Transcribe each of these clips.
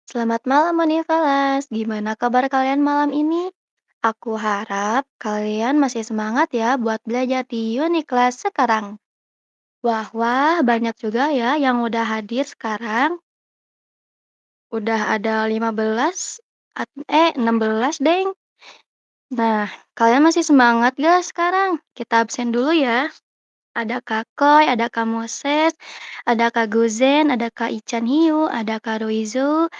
Selamat malam Monifalas, gimana kabar kalian malam ini? Aku harap kalian masih semangat ya buat belajar di unit kelas sekarang. Wah, banyak juga ya yang udah hadir sekarang. Udah ada 15, 16 deng. Nah, kalian masih semangat gak sekarang? Kita absen dulu ya. Ada Kak Koy, ada Kak Moses, ada Kak Guzen, ada Kak Ican Hiu, ada Kak Ruizu,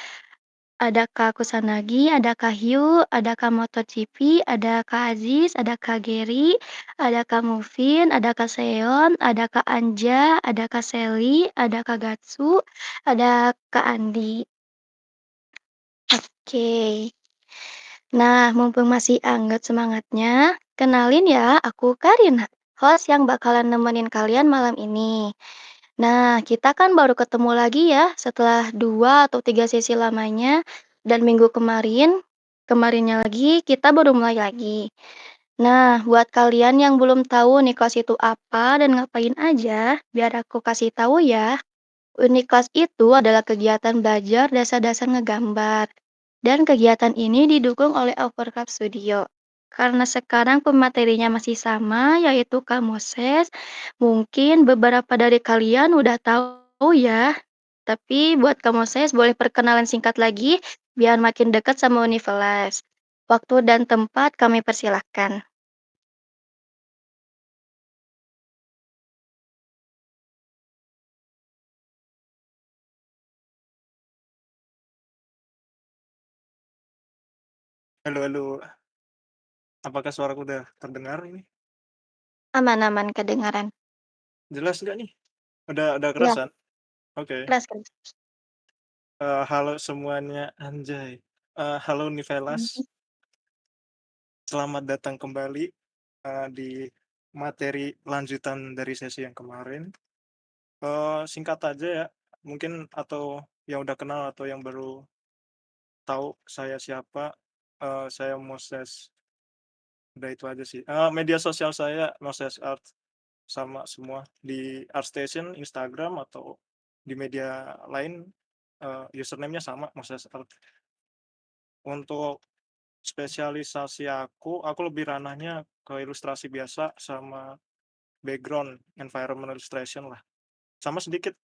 ada Kak Kusanagi, ada Kak Hyu, ada Kak MotoGP, ada Kak Aziz, ada Kak Geri, ada Kak Mufin, ada Kak Seon, ada Kak Anja, ada Kak Seli, ada Kak Gatsu, ada Kak Andi. Oke. Nah, mumpung masih anget semangatnya, kenalin ya, aku Karina, host yang bakalan nemenin kalian malam ini. Nah, kita kan baru ketemu lagi ya setelah 2 atau 3 sesi lamanya, dan minggu kemarinnya lagi kita baru mulai lagi. Nah, buat kalian yang belum tahu nih kelas itu apa dan ngapain aja, biar aku kasih tahu ya. Unit kelas itu adalah kegiatan belajar dasar-dasar ngegambar. Dan kegiatan ini didukung oleh Overcraft Studio. Karena sekarang pematerinya masih sama, yaitu Kak Moses, mungkin beberapa dari kalian udah tahu ya. Tapi buat Kak Moses, boleh perkenalan singkat lagi, biar makin dekat sama Univelas. Waktu dan tempat kami persilahkan. Halo halo, apakah suaraku udah terdengar ini? Aman-aman kedengaran. Jelas nggak nih? Udah Ya, kerasan? Oke. keras-keras. Halo semuanya, anjay. Halo Nivelas, selamat datang kembali, di materi lanjutan dari sesi yang kemarin. Singkat aja ya, mungkin atau yang udah kenal atau yang baru tahu saya siapa, saya Moses, udah itu aja sih. Media sosial saya Moses Art, sama semua di ArtStation, Instagram, atau di media lain, username-nya sama, Moses Art. Untuk spesialisasi aku lebih ranahnya ke ilustrasi biasa sama background environment illustration lah. Sama sedikit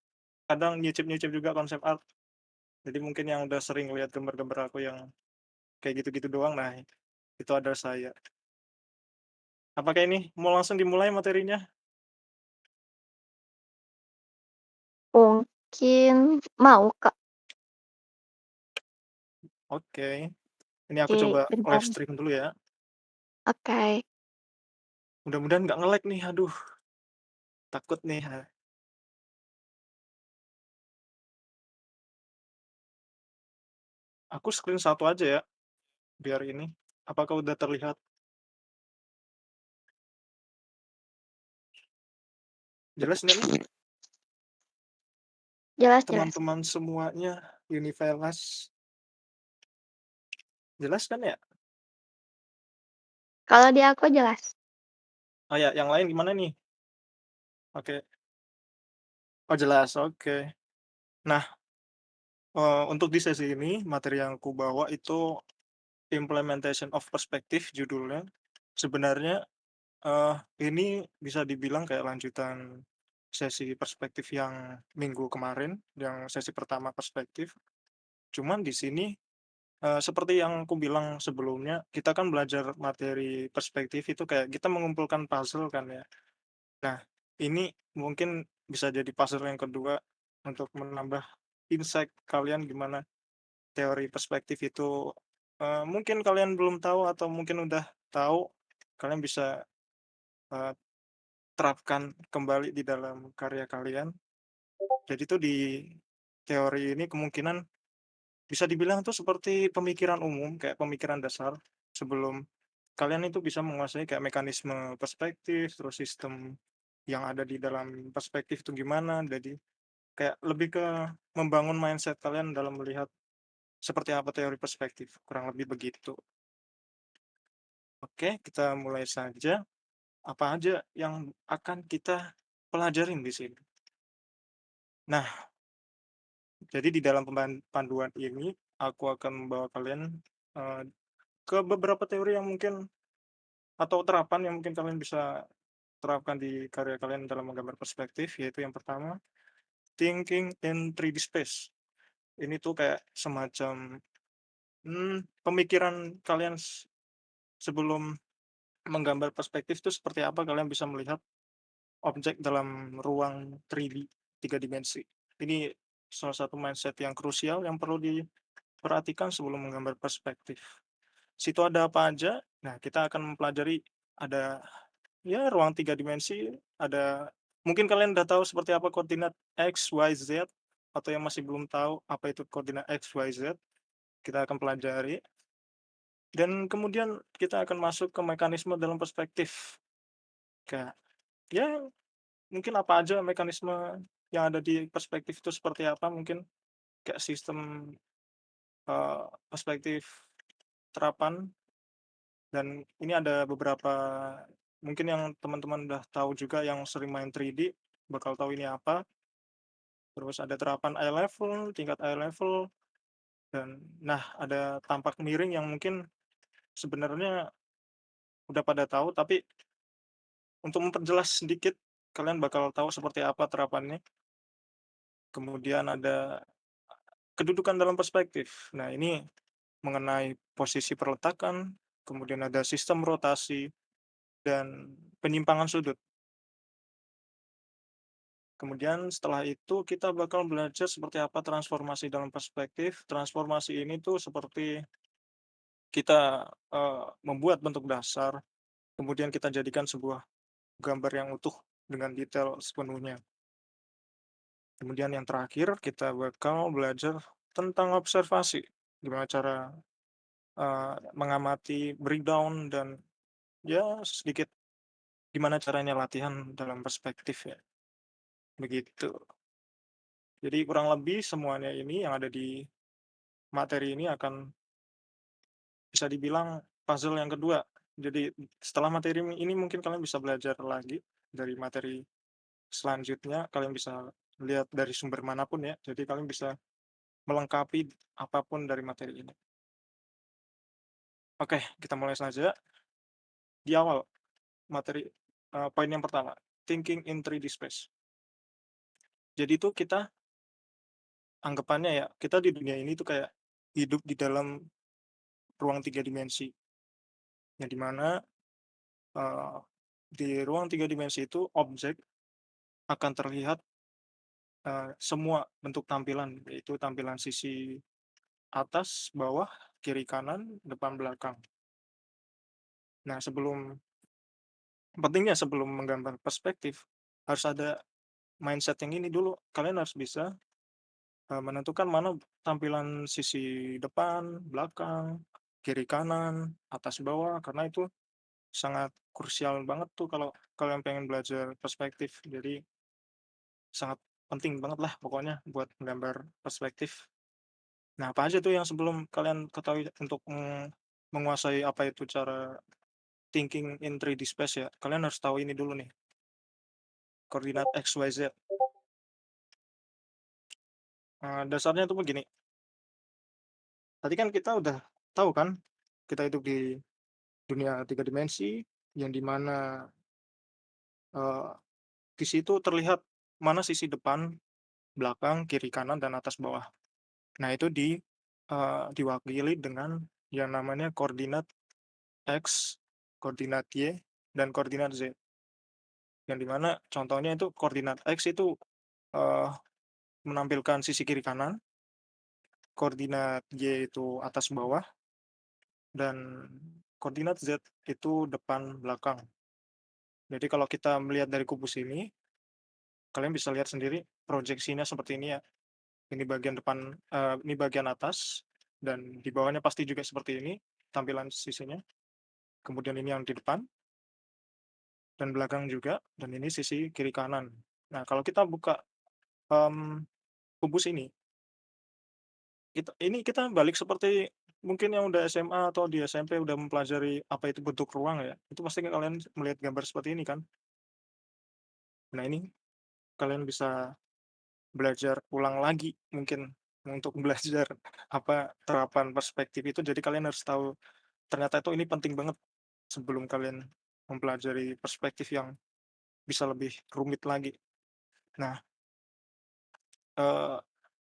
kadang nyicip-nyicip juga konsep art. Jadi mungkin yang udah sering lihat gambar-gambar aku yang kayak gitu-gitu doang, nah itu ada saya. Apakah ini mau langsung dimulai materinya? Mungkin mau, Kak. Oke, ini aku Oke, coba bentar. live stream dulu ya. Oke. Mudah-mudahan nggak nge-lag nih, aduh takut nih. Aku screen satu aja ya, biar ini. Apakah udah terlihat? Jelas nggak nih? Jelas jelas. Teman-teman semuanya, Univelas, jelas kan ya? Kalau di aku jelas. Oh ya, yang lain gimana nih? Oke. Oh jelas, oke. Nah, untuk di sesi ini, materi yang aku bawa itu implementation of perspective judulnya. Sebenarnya, ini bisa dibilang kayak lanjutan sesi perspektif yang minggu kemarin, yang sesi pertama perspektif. Cuman di sini, seperti yang aku bilang sebelumnya, kita kan belajar materi perspektif itu kayak kita mengumpulkan puzzle kan ya. Nah, ini mungkin bisa jadi puzzle yang kedua untuk menambah insight kalian gimana teori perspektif itu, mungkin kalian belum tahu atau mungkin udah tahu, kalian bisa, eee, terapkan kembali di dalam karya kalian. Jadi tuh di teori ini kemungkinan bisa dibilang tuh seperti pemikiran umum, kayak pemikiran dasar sebelum kalian itu bisa menguasai kayak mekanisme perspektif, terus sistem yang ada di dalam perspektif itu gimana. Jadi kayak lebih ke membangun mindset kalian dalam melihat seperti apa teori perspektif, kurang lebih begitu. Oke, kita mulai saja. Apa aja yang akan kita pelajarin di sini? Nah, jadi di dalam panduan ini aku akan membawa kalian, eee, ke beberapa teori yang mungkin atau terapan yang mungkin kalian bisa terapkan di karya kalian dalam menggambar perspektif, yaitu yang pertama, thinking in 3D space. Ini tuh kayak semacam, pemikiran kalian sebelum menggambar perspektif itu seperti apa kalian bisa melihat objek dalam ruang 3D, 3 dimensi. Ini salah satu mindset yang krusial yang perlu diperhatikan sebelum menggambar perspektif. Situ ada apa aja? Nah, kita akan mempelajari ada, ya ruang 3 dimensi, ada mungkin kalian udah tahu seperti apa koordinat X, Y, Z, atau yang masih belum tahu apa itu koordinat X, Y, Z, kita akan pelajari, dan kemudian kita akan masuk ke mekanisme dalam perspektif. Kayak, ya mungkin apa aja mekanisme yang ada di perspektif itu seperti apa, mungkin kayak sistem, perspektif terapan, dan ini ada beberapa mungkin yang teman-teman udah tahu juga yang sering main 3D bakal tahu ini apa. Terus ada terapan eye level, tingkat eye level, dan nah ada tampak miring yang mungkin sebenarnya udah pada tahu, tapi untuk memperjelas sedikit kalian bakal tahu seperti apa terapannya. Kemudian ada kedudukan dalam perspektif. Nah, ini mengenai posisi perletakan, kemudian ada sistem rotasi, dan penyimpangan sudut. Kemudian setelah itu kita bakal belajar seperti apa transformasi dalam perspektif. Transformasi ini tuh seperti kita, membuat bentuk dasar, kemudian kita jadikan sebuah gambar yang utuh dengan detail sepenuhnya. Kemudian yang terakhir kita bakal belajar tentang observasi, gimana cara, mengamati breakdown, dan ya sedikit gimana caranya latihan dalam perspektif ya, begitu. Jadi kurang lebih semuanya ini yang ada di materi ini akan bisa dibilang puzzle yang kedua. Jadi setelah materi ini mungkin kalian bisa belajar lagi dari materi selanjutnya, kalian bisa lihat dari sumber manapun ya, jadi kalian bisa melengkapi apapun dari materi ini. Oke, kita mulai saja. Di awal materi, poin yang pertama, thinking in 3D space. Jadi itu kita anggapannya ya, kita di dunia ini tuh kayak hidup di dalam ruang 3 dimensi, yang di mana, eee, di ruang 3 dimensi itu objek akan terlihat, semua bentuk tampilan, yaitu tampilan sisi atas, bawah, kiri, kanan, depan, belakang. Nah, sebelum menggambar perspektif, harus ada mindset yang ini dulu, kalian harus bisa, menentukan mana tampilan sisi depan, belakang, kiri, kanan, atas, bawah, karena itu sangat krusial banget tuh kalau kalian pengen belajar perspektif. Jadi sangat penting banget lah pokoknya buat menggambar perspektif. Nah, apa aja tuh yang sebelum kalian ketahui untuk, menguasai apa itu cara thinking in 3D space ya, kalian harus tahu ini dulu nih, koordinat X, Y, Z. Dasarnya tuh begini, tadi kan kita udah tahu kan, kita hidup di dunia 3 dimensi, yang di mana, eee, di situ terlihat mana sisi depan, belakang, kiri, kanan, dan atas, bawah. Nah, itu diwakili dengan yang namanya koordinat X, koordinat Y, dan koordinat Z. Yang di mana contohnya itu koordinat X itu, eee, menampilkan sisi kiri kanan, koordinat Y itu atas bawah, dan koordinat Z itu depan belakang. Jadi kalau kita melihat dari kubus ini, kalian bisa lihat sendiri proyeksinya seperti ini ya. Ini bagian depan, ini bagian atas, dan di bawahnya pasti juga seperti ini tampilan sisinya. Kemudian ini yang di depan dan belakang juga, dan ini sisi kiri kanan. Nah, kalau kita buka, mmm, kubus ini kita balik seperti mungkin yang udah SMA atau di SMP udah mempelajari apa itu bentuk ruang ya, itu pasti kalian melihat gambar seperti ini kan. Nah, ini kalian bisa belajar ulang lagi mungkin, untuk belajar terapan perspektif itu, jadi kalian harus tahu ternyata itu ini penting banget sebelum kalian mempelajari perspektif yang bisa lebih rumit lagi. Nah, eee,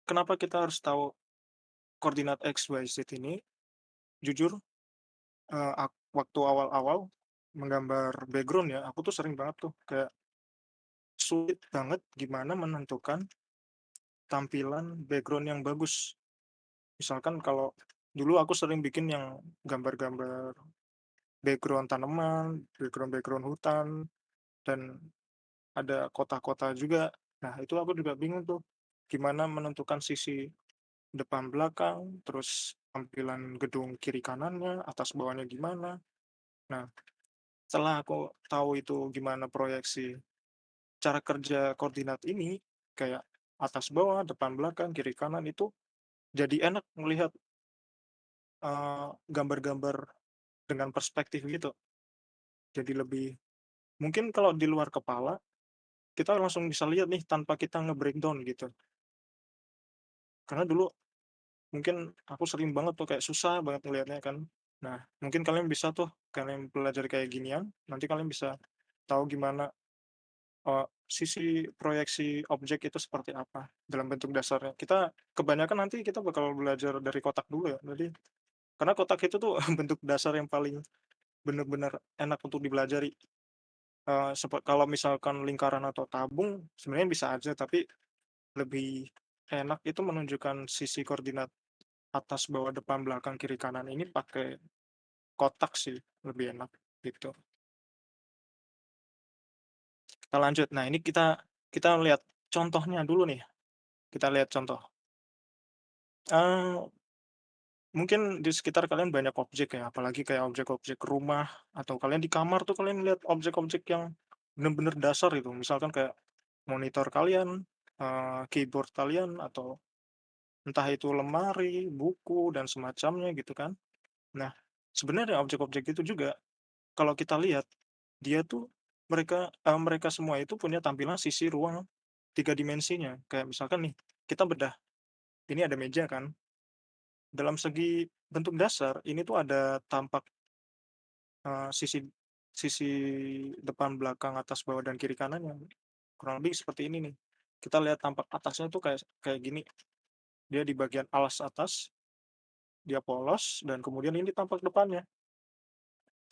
kenapa kita harus tahu koordinat X, Y, Z ini? Jujur, waktu awal-awal menggambar background ya, aku tuh sering banget tuh kayak sulit banget gimana menentukan tampilan background yang bagus. Misalkan kalau dulu aku sering bikin yang gambar-gambar background tanaman, background-background hutan, dan ada kota-kota juga. Nah, itu aku juga bingung tuh, gimana menentukan sisi depan belakang, terus tampilan gedung kiri kanannya, atas bawahnya gimana. Nah, setelah aku tahu itu gimana proyeksi cara kerja koordinat ini, kayak atas bawah, depan belakang, kiri kanan itu jadi enak melihat, gambar-gambar dengan perspektif gitu. Jadi lebih mungkin kalau di luar kepala, kita langsung bisa lihat nih tanpa kita nge-breakdown gitu. Karena dulu mungkin aku sering banget tuh kayak susah banget ngelihatnya kan. Nah, mungkin kalian bisa tuh, kalian pelajari kayak ginian, nanti kalian bisa tahu gimana, sisi proyeksi objek itu seperti apa dalam bentuk dasarnya. Kita kebanyakan nanti kita bakal belajar dari kotak dulu ya, jadi karena kotak itu tuh bentuk dasar yang paling bener-bener enak untuk dipelajari. Kalau misalkan lingkaran atau tabung sebenarnya bisa aja, tapi lebih enak itu menunjukkan sisi koordinat atas, bawah, depan, belakang, kiri, kanan ini pakai kotak sih, lebih enak, gitu. Kita lanjut. Nah, ini kita kita lihat contohnya dulu nih, kita lihat contoh. Eee, Mungkin di sekitar kalian banyak objek ya, apalagi kayak objek-objek rumah, atau kalian di kamar tuh kalian lihat objek-objek yang bener-bener dasar itu, misalkan kayak monitor kalian, keyboard kalian, atau entah itu lemari, buku, dan semacamnya gitu kan. Nah, sebenarnya objek-objek itu juga kalau kita lihat, dia tuh mereka semua itu punya tampilan sisi ruang 3 dimensinya. Kayak misalkan nih, kita bedah, ini ada meja kan, dalam segi bentuk dasar ini tuh ada tampak, sisi sisi depan, belakang, atas, bawah, dan kiri kanannya. Kurang lebih seperti ini nih. Kita lihat tampak atasnya tuh kayak kayak gini, dia di bagian alas atas, dia polos, dan kemudian ini tampak depannya.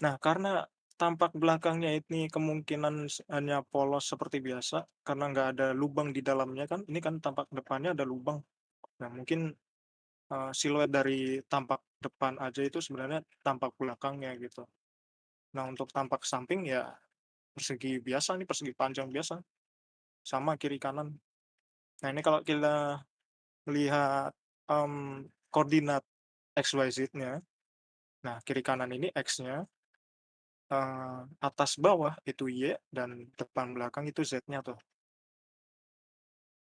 Nah, karena tampak belakangnya ini kemungkinan hanya polos seperti biasa, karena nggak ada lubang di dalamnya kan, ini kan tampak depannya ada lubang. Nah, mungkin, siluet dari tampak depan aja itu sebenarnya tampak belakangnya gitu. Nah, untuk tampak samping ya persegi biasa nih, persegi panjang biasa, sama kiri kanan. Nah, ini kalau kita lihat, koordinat X, Y, Z-nya, nah kiri kanan ini X-nya, atas bawah itu Y, dan depan belakang itu Z-nya tuh,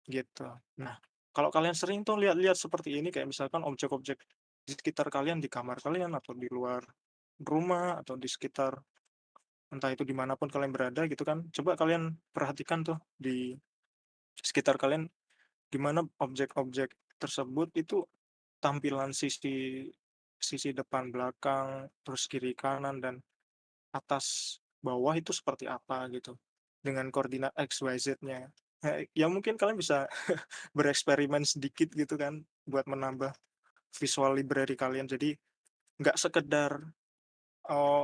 gitu. Nah, kalau kalian sering tuh lihat-lihat seperti ini, kayak misalkan objek-objek di sekitar kalian, di kamar kalian, atau di luar rumah, atau di sekitar entah itu dimanapun kalian berada gitu kan, coba kalian perhatikan tuh di sekitar kalian, gimana objek-objek tersebut itu tampilan sisi sisi depan belakang, terus kiri kanan, dan atas bawah itu seperti apa gitu, dengan koordinat X, Y, Z-nya. Ya mungkin kalian bisa bereksperimen sedikit gitu kan, buat menambah visual library kalian. Jadi nggak sekedar,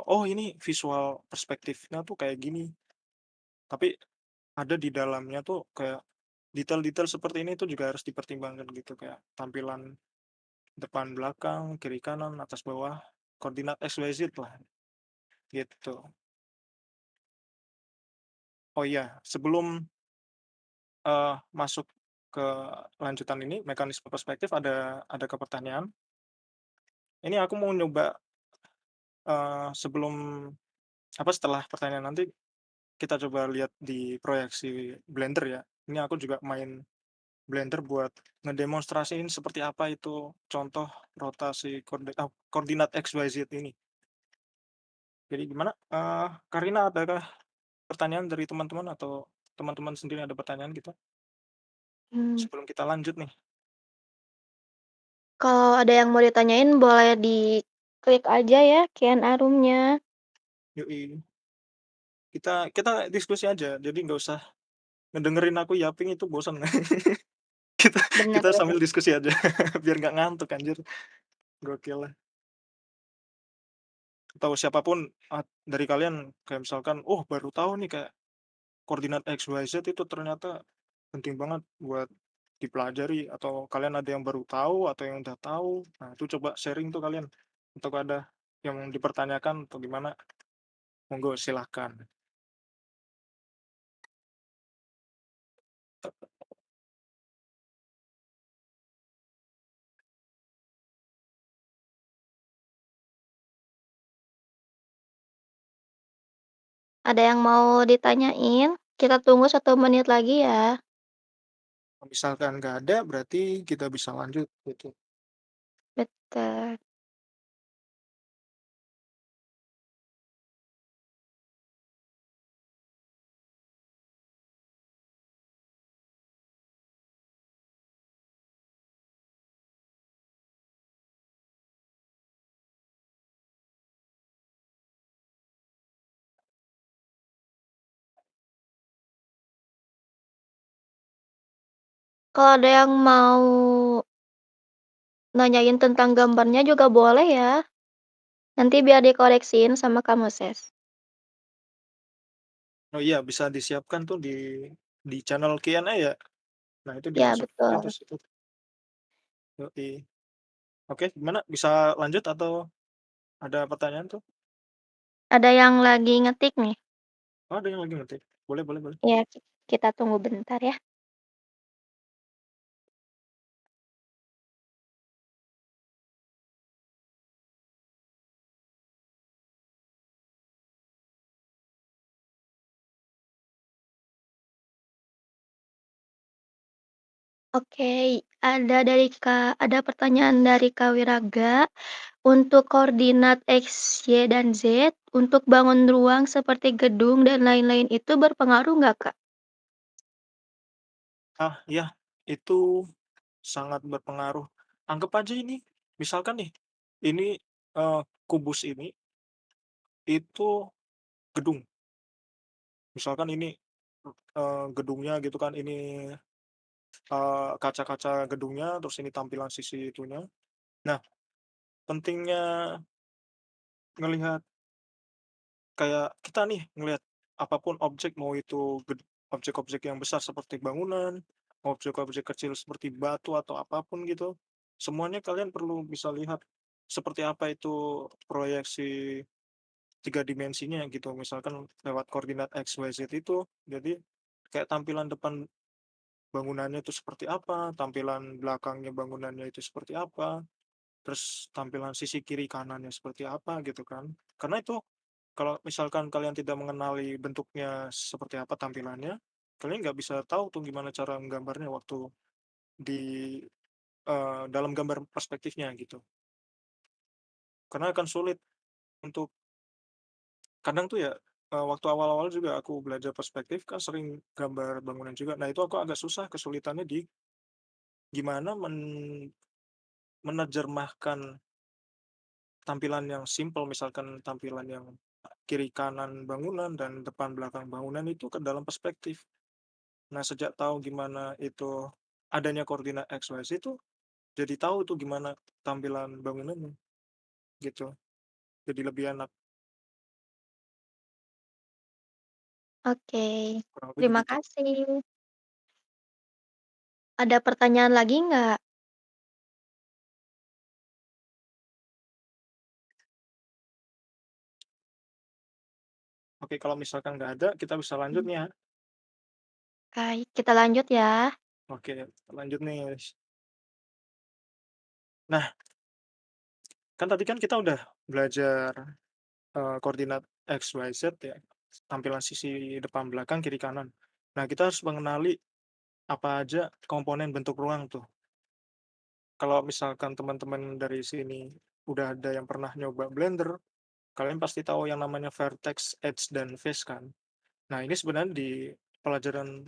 "Oh ini visual perspektifnya tuh kayak gini," tapi ada di dalamnya tuh kayak detail-detail seperti ini tuh juga harus dipertimbangkan gitu, kayak tampilan depan belakang, kiri kanan, atas bawah, koordinat X, Y, Z lah, gitu. Oh iya, sebelum, masuk ke lanjutan ini, mekanisme perspektif, ada pertanyaan. Ini aku mau nyoba, sebelum setelah pertanyaan nanti kita coba lihat di proyeksi Blender ya. Ini aku juga main Blender buat ngedemonstrasiin seperti apa itu contoh rotasi koordinat X, Y, Z ini. Jadi gimana, Karina, adakah pertanyaan dari teman-teman, atau teman-teman sendiri ada pertanyaan gitu? Mmm, Sebelum kita lanjut nih. Kalau ada yang mau ditanyain boleh diklik aja ya Q&A room-nya. Yoi. Kita kita diskusi aja, jadi nggak usah ngedengerin aku yapping itu bosan. Kita Bener kita bener. sambil diskusi aja biar nggak ngantuk anjir, gokil lah. Atau siapapun dari kalian kayak misalkan, "Oh baru tahu nih kayak koordinat XYZ itu ternyata penting banget buat dipelajari," atau kalian ada yang baru tahu atau yang udah tahu. Nah itu coba sharing tuh kalian, untuk ada yang dipertanyakan atau gimana, monggo silahkan. Ada yang mau ditanyain? Kita tunggu 1 menit lagi ya. Kalau misalkan nggak ada berarti kita bisa lanjut gitu. Betul. Kalau ada yang mau nanyain tentang gambarnya juga boleh ya. Nanti biar dikoreksiin sama kamu Ses. Oh iya bisa disiapkan tuh di channel Q&A ya? Nah itu Ya dimasukin aja betul. di situ, yoi. Oke gimana bisa lanjut atau ada pertanyaan tuh? Ada yang lagi ngetik nih. Oh ada yang lagi ngetik? Boleh boleh boleh. Ya, kita tunggu bentar ya. Oke, ada pertanyaan dari Kak Wiraga, untuk koordinat X, Y, dan Z untuk bangun ruang seperti gedung dan lain-lain itu berpengaruh nggak, Kak? Ah iya, itu sangat berpengaruh. Anggap aja ini, misalkan nih, ini, kubus ini, itu gedung. Misalkan ini, gedungnya gitu kan, ini, kaca-kaca gedungnya, terus ini tampilan sisi itunya. Nah, pentingnya ngelihat kayak kita nih ngelihat apapun objek, mau itu objek-objek yang besar seperti bangunan, objek-objek kecil seperti batu atau apapun gitu, semuanya kalian perlu bisa lihat seperti apa itu proyeksi 3 dimensinya gitu. Misalkan lewat koordinat X, Y, Z itu, jadi kayak tampilan depan bangunannya itu seperti apa, tampilan belakangnya bangunannya itu seperti apa, terus tampilan sisi kiri kanannya seperti apa gitu kan. Karena itu kalau misalkan kalian tidak mengenali bentuknya seperti apa tampilannya, kalian nggak bisa tahu tuh gimana cara menggambarnya waktu di, dalam gambar perspektifnya gitu. Karena akan sulit untuk kadang tuh ya, waktu awal-awal juga aku belajar perspektif kan sering gambar bangunan juga. Nah itu aku agak susah kesulitannya di gimana menerjemahkan tampilan yang simpel, misalkan tampilan yang kiri kanan bangunan dan depan belakang bangunan itu ke dalam perspektif. Nah, sejak tahu gimana itu adanya koordinat X, Y, Z itu, jadi tahu tuh gimana tampilan bangunannya, gitu. Jadi lebih enak, Oke, kurang lebih terima begitu. kasih. Ada pertanyaan lagi nggak? Oke, kalau misalkan nggak ada, kita bisa lanjut nih ya. Baik, kita lanjut ya. Oke, lanjut nih. Nah, kan tadi kan kita udah belajar, koordinat X, Y, Z ya, tampilan sisi depan, belakang, kiri, kanan. Nah, kita harus mengenali apa aja komponen bentuk ruang tuh. Kalau misalkan teman-teman dari sini udah ada yang pernah nyoba Blender, kalian pasti tahu yang namanya vertex, edge, dan face kan. Nah ini sebenarnya di pelajaran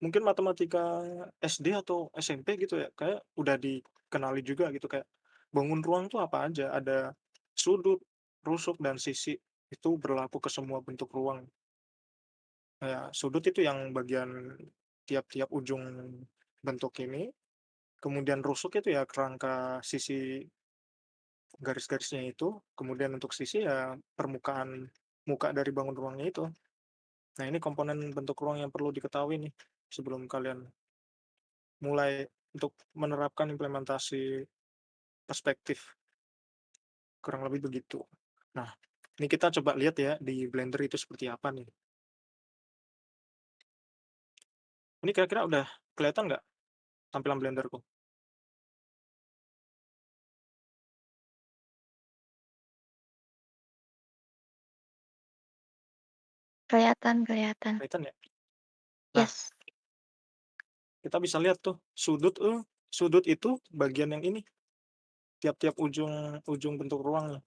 mungkin matematika SD atau SMP gitu ya, kayak udah kenali juga gitu, kayak bangun ruang tuh apa aja, ada sudut, rusuk, dan sisi, itu berlaku ke semua bentuk ruang. Kayak sudut itu yang bagian tiap-tiap ujung bentuk ini, kemudian rusuk itu ya kerangka sisi garis-garisnya itu, kemudian untuk sisi ya permukaan muka dari bangun ruangnya itu. Nah, ini komponen bentuk ruang yang perlu diketahui nih sebelum kalian mulai untuk menerapkan implementasi perspektif, kurang lebih begitu. Nah, ini kita coba lihat ya di Blender itu seperti apa nih. Ini kira-kira udah kelihatan nggak tampilan Blenderku? Kelihatan kelihatan. Kelihatan ya? Nah, Yes. kita bisa lihat tuh sudut itu bagian yang ini, tiap-tiap ujung ujung bentuk ruangnya.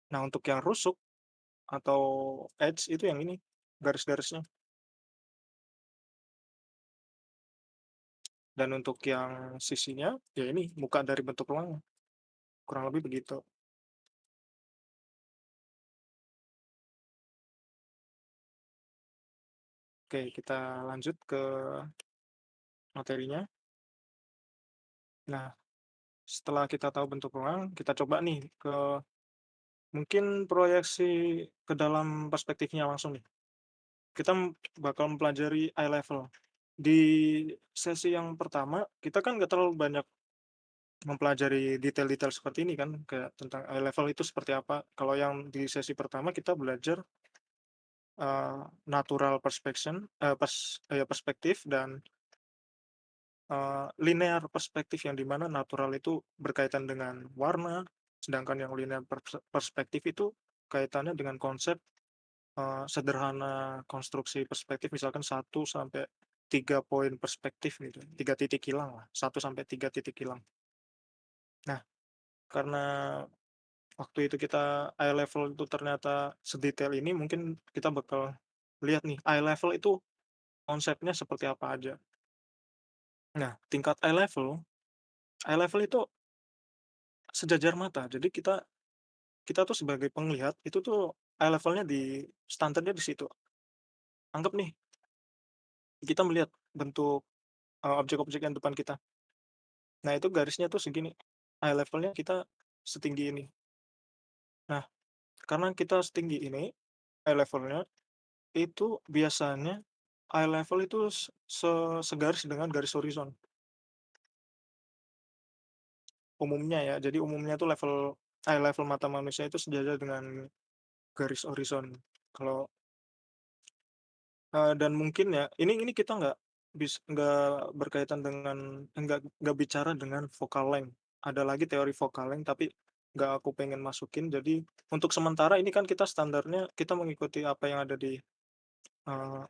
Nah, untuk yang rusuk atau edge itu yang ini, garis-garisnya. Dan untuk yang sisinya, ya ini muka dari bentuk ruangnya, kurang lebih begitu. Oke, kita lanjut ke materinya. Nah, setelah kita tahu bentuk ruang, kita coba nih mungkin proyeksi ke dalam perspektifnya langsung nih. Kita bakal mempelajari eye level. Di sesi yang pertama, kita kan nggak terlalu banyak mempelajari detail-detail seperti ini kan, kayak tentang eye level itu seperti apa. Kalau yang di sesi pertama kita belajar, natural perspection ya perspektif dan, linear perspektif yang di mana natural itu berkaitan dengan warna, sedangkan yang linear perspektif itu kaitannya dengan konsep, sederhana konstruksi perspektif misalkan 1 sampai 3 poin perspektif gitu, 3 titik hilang lah, 1 sampai 3 titik hilang. Nah, karena waktu itu kita eye level itu ternyata sedetail ini, mungkin kita bakal lihat nih eye level itu konsepnya seperti apa aja. Nah, tingkat eye level itu sejajar mata. Jadi kita kita tuh sebagai penglihat itu tuh eye level-nya standarnya di situ. Anggap nih kita melihat bentuk, objek-objek yang depan kita. Nah, itu garisnya tuh segini, eye level-nya kita setinggi ini. Nah, karena kita setinggi ini eye level-nya, itu biasanya eye level itu segaris dengan garis horizon, umumnya ya. Jadi umumnya tuh eye level mata manusia itu sejajar dengan garis horizon. Kalau dan mungkin ya, ini kita nggak berkaitan dengan nggak bicara dengan focal length. Ada lagi teori focal length, tapi nggak aku pengen masukin. Jadi untuk sementara ini kan kita standarnya kita mengikuti apa yang ada di, eee,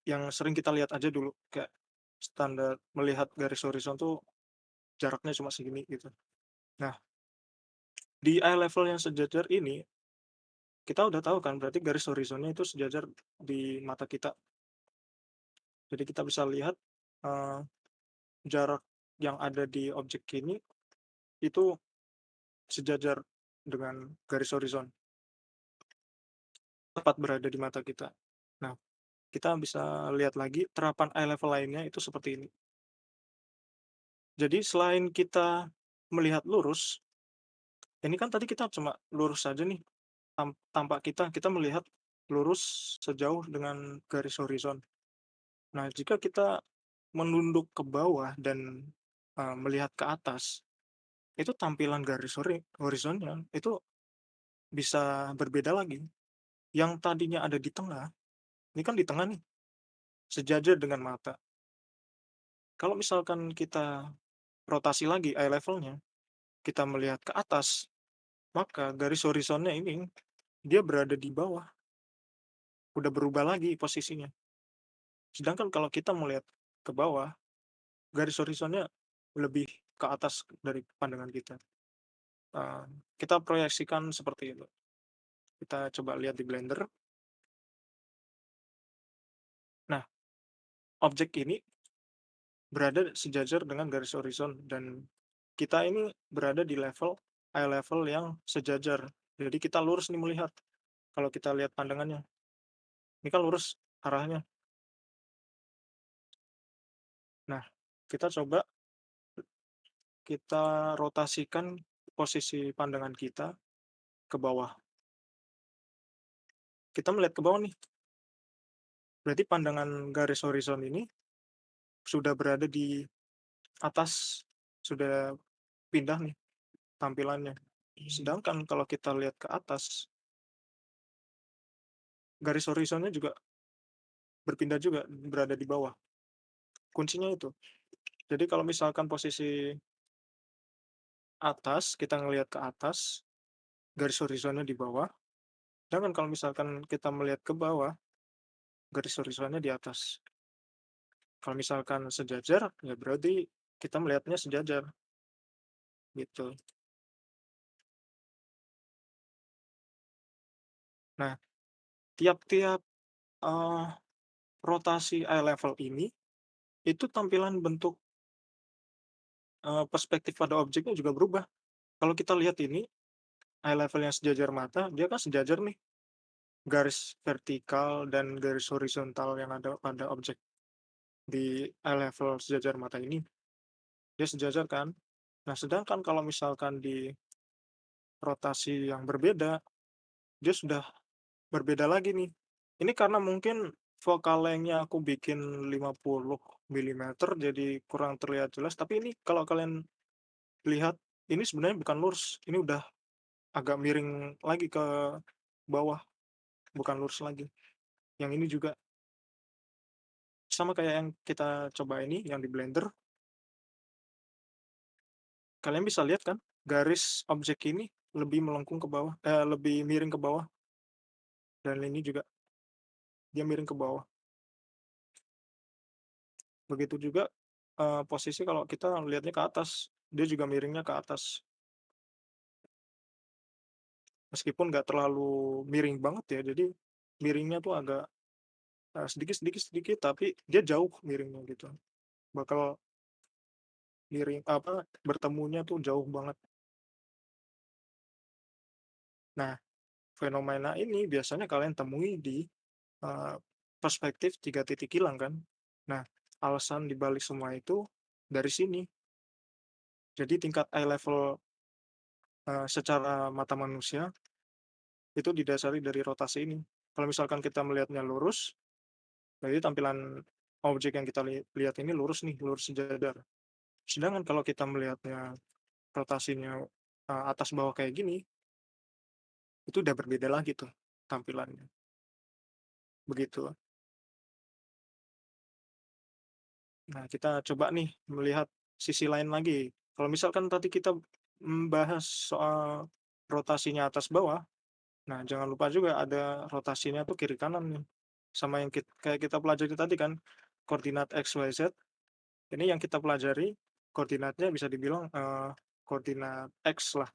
yang sering kita lihat aja dulu, kayak standar melihat garis horizon tuh jaraknya cuma segini gitu. Nah, di eye level yang sejajar ini, kita udah tahu kan berarti garis horizonnya itu sejajar di mata kita. Jadi kita bisa lihat, eee, jarak yang ada di objek ini itu sejajar dengan garis horizon, tepat berada di mata kita. Nah, kita bisa lihat lagi terapan eye level lainnya itu seperti ini. Jadi selain kita melihat lurus, ini kan tadi kita cuma lurus saja nih, tampak kita melihat lurus sejauh dengan garis horizon. Nah, jika kita menunduk ke bawah dan, melihat ke atas, itu tampilan garis horizonnya itu bisa berbeda lagi. Yang tadinya ada di tengah, ini kan di tengah nih, sejajar dengan mata. Kalau misalkan kita rotasi lagi eye level-nya, kita melihat ke atas, maka garis horizonnya ini, dia berada di bawah, udah berubah lagi posisinya. Sedangkan kalau kita melihat ke bawah, garis horizonnya lebih ke atas dari pandangan kita. Eee, kita proyeksikan seperti itu. Kita coba lihat di Blender. Nah, objek ini berada sejajar dengan garis horizon dan kita ini berada di level eye level yang sejajar. Jadi kita lurus nih melihat, kalau kita lihat pandangannya, ini kan lurus arahnya. Nah, kita coba kita rotasikan posisi pandangan kita ke bawah. Kita melihat ke bawah nih, berarti pandangan garis horizon ini sudah berada di atas, sudah pindah nih tampilannya. Sedangkan kalau kita lihat ke atas, garis horizonnya juga berpindah juga, berada di bawah. Kuncinya itu. Jadi kalau misalkan posisi atas, kita ngelihat ke atas, garis horizonnya di bawah, sedangkan kalau misalkan kita melihat ke bawah, garis horizonnya di atas. Kalau misalkan sejajar, ya berarti kita melihatnya sejajar, gitu. Nah, tiap-tiap, eee, rotasi eye level ini, itu tampilan bentuk, perspektif pada objeknya juga berubah. Kalau kita lihat ini, eye level yang sejajar mata, dia kan sejajar nih, garis vertikal dan garis horizontal yang ada pada objek di eye level sejajar mata ini, dia sejajar kan. Nah, sedangkan kalau misalkan di rotasi yang berbeda, dia sudah berbeda lagi nih. Ini karena mungkin focal length-nya aku bikin 50 milimeter jadi kurang terlihat jelas, tapi ini kalau kalian lihat, ini sebenarnya bukan lurus, ini udah agak miring lagi ke bawah, bukan lurus lagi. Yang ini juga sama kayak yang kita coba ini, yang di Blender, kalian bisa lihat kan, garis objek ini lebih melengkung ke bawah, lebih miring ke bawah, dan ini juga dia miring ke bawah. Begitu juga, posisi kalau kita lihatnya ke atas, dia juga miringnya ke atas. Meskipun nggak terlalu miring banget ya, jadi miringnya tuh agak, sedikit sedikit sedikit, tapi dia jauh miringnya gitu. Bakal miring apa, bertemunya tuh jauh banget. Nah, fenomena ini biasanya kalian temui di, eee, perspektif 3 titik hilang kan. Nah, alasan dibalik semua itu dari sini. Jadi tingkat eye level, secara mata manusia itu didasari dari rotasi ini. Kalau misalkan kita melihatnya lurus, berarti tampilan objek yang kita lihat ini lurus nih, lurus sejajar. Sedangkan kalau kita melihatnya rotasinya, atas bawah kayak gini, itu udah berbeda lagi tuh tampilannya, begitu. Nah, kita coba nih melihat sisi lain lagi. Kalau misalkan tadi kita, bahas soal rotasinya atas bawah, nah jangan lupa juga ada rotasinya tuh kiri kanan nih, sama yang kayak kita pelajari tadi kan, koordinat X, Y, Z, ini yang kita pelajari koordinatnya bisa dibilang, koordinat X lah.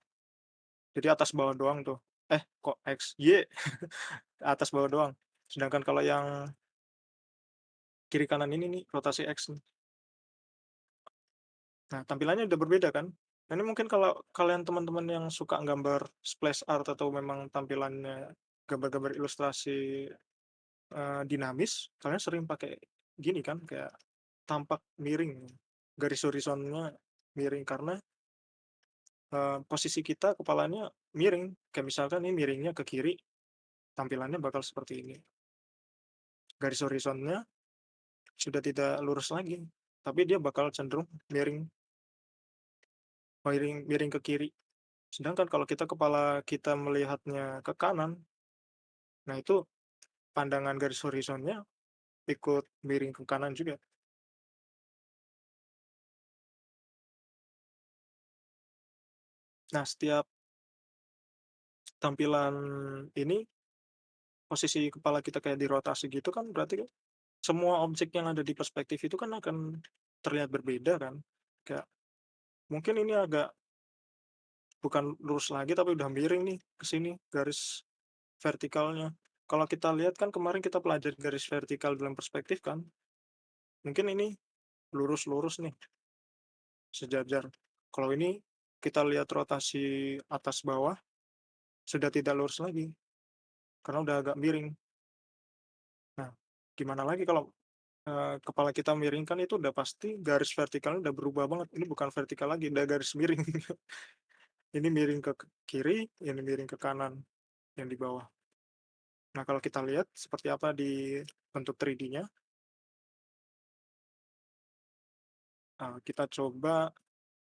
Jadi atas bawah doang tuh. Kok X? Y, atas bawah doang. Sedangkan kalau yang kiri kanan ini nih, rotasi X nih. Nah, tampilannya udah berbeda kan? Nah, ini mungkin kalau kalian teman-teman yang suka gambar splash art atau memang tampilannya gambar-gambar ilustrasi, dinamis, kalian sering pakai gini kan, kayak tampak miring, garis horizonnya miring karena, posisi kita kepalanya miring. Kayak misalkan ini miringnya ke kiri, tampilannya bakal seperti ini. Garis horizonnya sudah tidak lurus lagi, tapi dia bakal cenderung miring miring miring ke kiri. Sedangkan kalau kepala kita melihatnya ke kanan, nah itu pandangan garis horizonnya ikut miring ke kanan juga. Nah, setiap tampilan ini, posisi kepala kita kayak dirotasi gitu kan berarti kan semua objek yang ada di perspektif itu kan akan terlihat berbeda kan. Kayak mungkin ini agak bukan lurus lagi tapi udah miring nih ke sini garis vertikalnya. Kalau kita lihat kan kemarin kita pelajari garis vertikal dalam perspektif kan, mungkin ini lurus-lurus nih, sejajar. Kalau ini kita lihat rotasi atas bawah, sudah tidak lurus lagi, karena udah agak miring. Nah, gimana lagi kalau, kepala kita miring, kan itu udah pasti garis vertikalnya udah berubah banget, ini bukan vertikal lagi, udah garis miring. Ini miring ke kiri, ini miring ke kanan, yang di bawah. Nah, kalau kita lihat seperti apa di bentuk 3D-nya, kita coba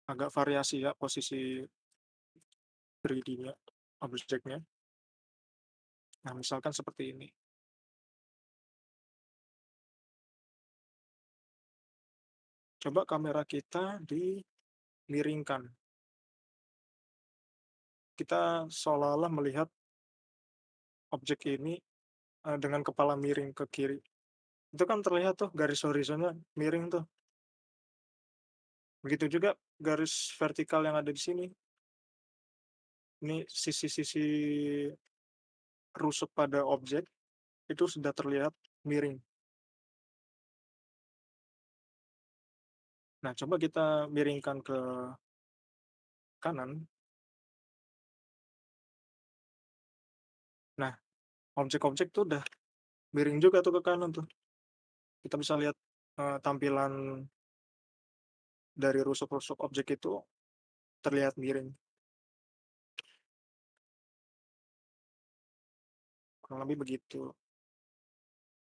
agak variasi ya posisi 3D-nya, objeknya. Nah, misalkan seperti ini. Coba kamera kita dimiringkan. Kita seolah-olah melihat objek ini, dengan kepala miring ke kiri. Itu kan terlihat tuh garis horizonnya miring tuh. Begitu juga garis vertikal yang ada di sini. Ini sisi-sisi rusuk pada objek itu sudah terlihat miring. Nah, coba kita miringkan ke kanan. Nah, objek-objek tuh udah miring juga tuh ke kanan tuh. Kita bisa lihat, tampilan dari rusuk-rusuk objek itu terlihat miring, kurang lebih begitu.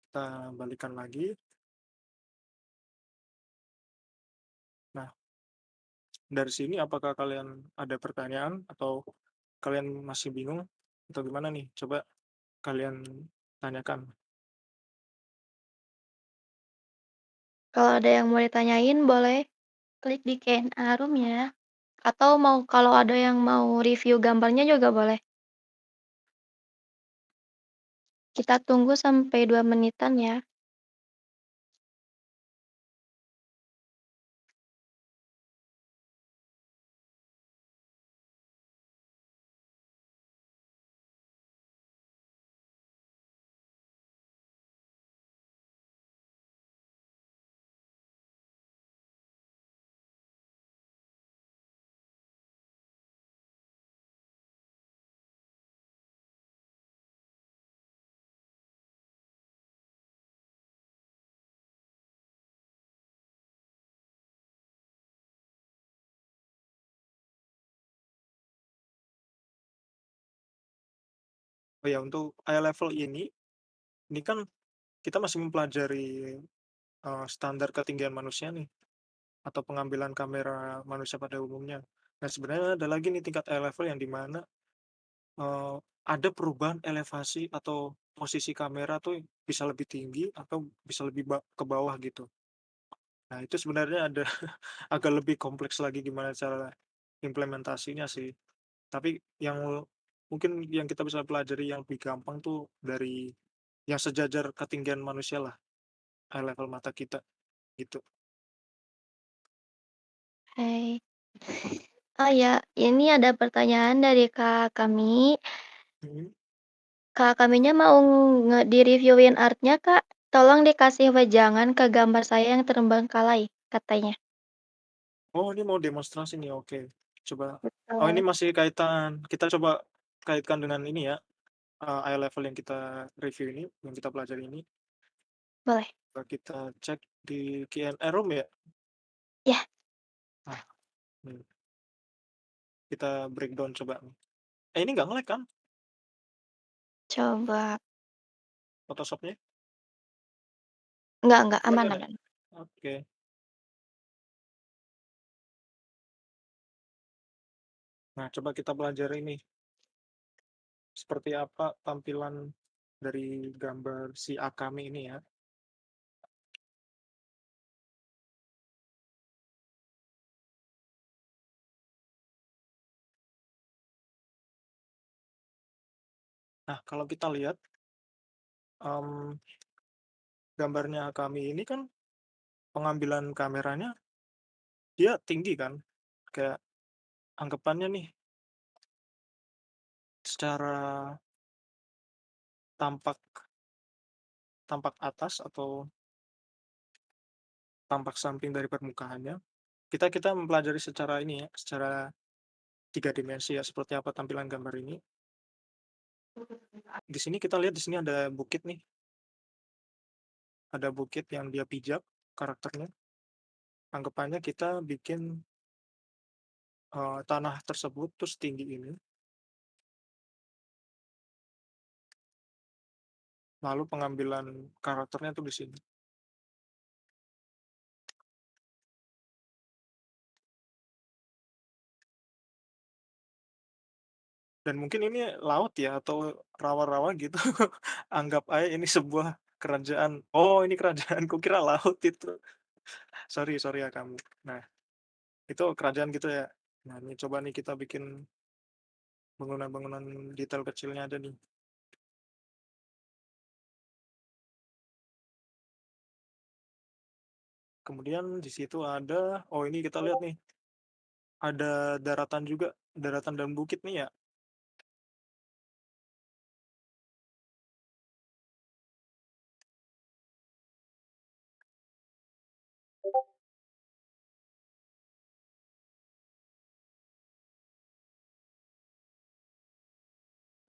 Kita balikan lagi. Nah, dari sini apakah kalian ada pertanyaan atau kalian masih bingung atau gimana nih? Coba kalian tanyakan. Kalau ada yang mau ditanyain boleh klik di Q&A room ya. Atau kalau ada yang mau review gambarnya juga boleh. Kita tunggu sampai 2 menitan ya. Oh ya, untuk eye level ini kan kita masih mempelajari, standar ketinggian manusia nih, atau pengambilan kamera manusia pada umumnya. Nah, sebenarnya ada lagi nih tingkat eye level yang di mana, eee, ada perubahan elevasi atau posisi kamera tuh bisa lebih tinggi atau bisa lebih ke bawah gitu. Nah, itu sebenarnya ada agak lebih kompleks lagi gimana cara implementasinya sih. Tapi mungkin yang kita bisa pelajari yang lebih gampang tuh dari yang sejajar ketinggian manusia lah, eye level mata kita, gitu. Hai. Oh ya, ini ada pertanyaan dari Kak Kami. Mhm. Kak Kaminya mau di-reviewin art-nya, Kak. Tolong dikasih wejangan ke gambar saya yang terbengkalai, katanya. Oh, ini mau demonstrasi nih, oke. Coba oh, ini Betul. masih kaitan kita coba kaitkan dengan ini ya, eye level yang kita review ini, yang kita pelajari ini, Boleh. coba kita cek di Q&A room ya? Ya, Nah, nih, kita breakdown coba nih. Ini nggak nge-lag kan coba. Photoshop-nya? Enggak, Nggak aman ada? aman. Oke. Nah, coba kita pelajari nih, seperti apa tampilan dari gambar si Akame ini ya. Nah, kalau kita lihat, mmm, gambarnya Akame ini kan pengambilan kameranya dia tinggi kan, kayak anggapannya nih, secara tampak tampak atas atau tampak samping dari permukaannya, kita kita mempelajari secara ini ya, secara 3 dimensi ya, seperti apa tampilan gambar ini. Di sini kita lihat di sini ada bukit nih, ada bukit yang dia pijak karakternya. Anggapannya kita bikin, tanah tersebut tuh setinggi ini, lalu pengambilan karakternya tuh di sini. Dan mungkin ini laut ya atau rawa-rawa gitu, anggap aja ini sebuah kerajaan. Oh, ini kerajaan, kukira laut itu. Sorry sorry ya kamu. Nah, itu kerajaan gitu ya. Nah, ini coba nih kita bikin bangunan-bangunan detail kecilnya ada nih. Kemudian di situ ada oh ini kita lihat nih, ada daratan juga, daratan dan bukit nih ya.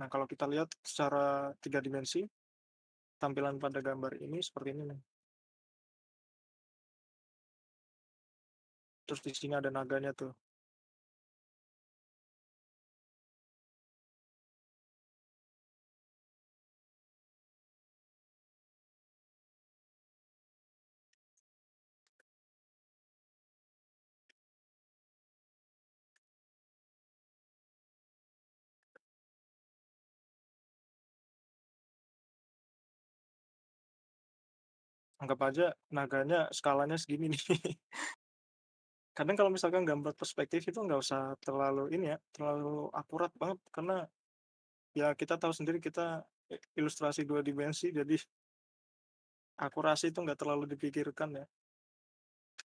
Nah, kalau kita lihat secara 3 dimensi, tampilan pada gambar ini seperti ini nih. Terus di sini ada naganya tuh. Anggap aja naganya skalanya segini nih. Kadang kalau misalkan gambar perspektif itu nggak usah terlalu ini ya, terlalu akurat banget karena ya kita tahu sendiri kita ilustrasi 2 dimensi jadi akurasi itu nggak terlalu dipikirkan ya.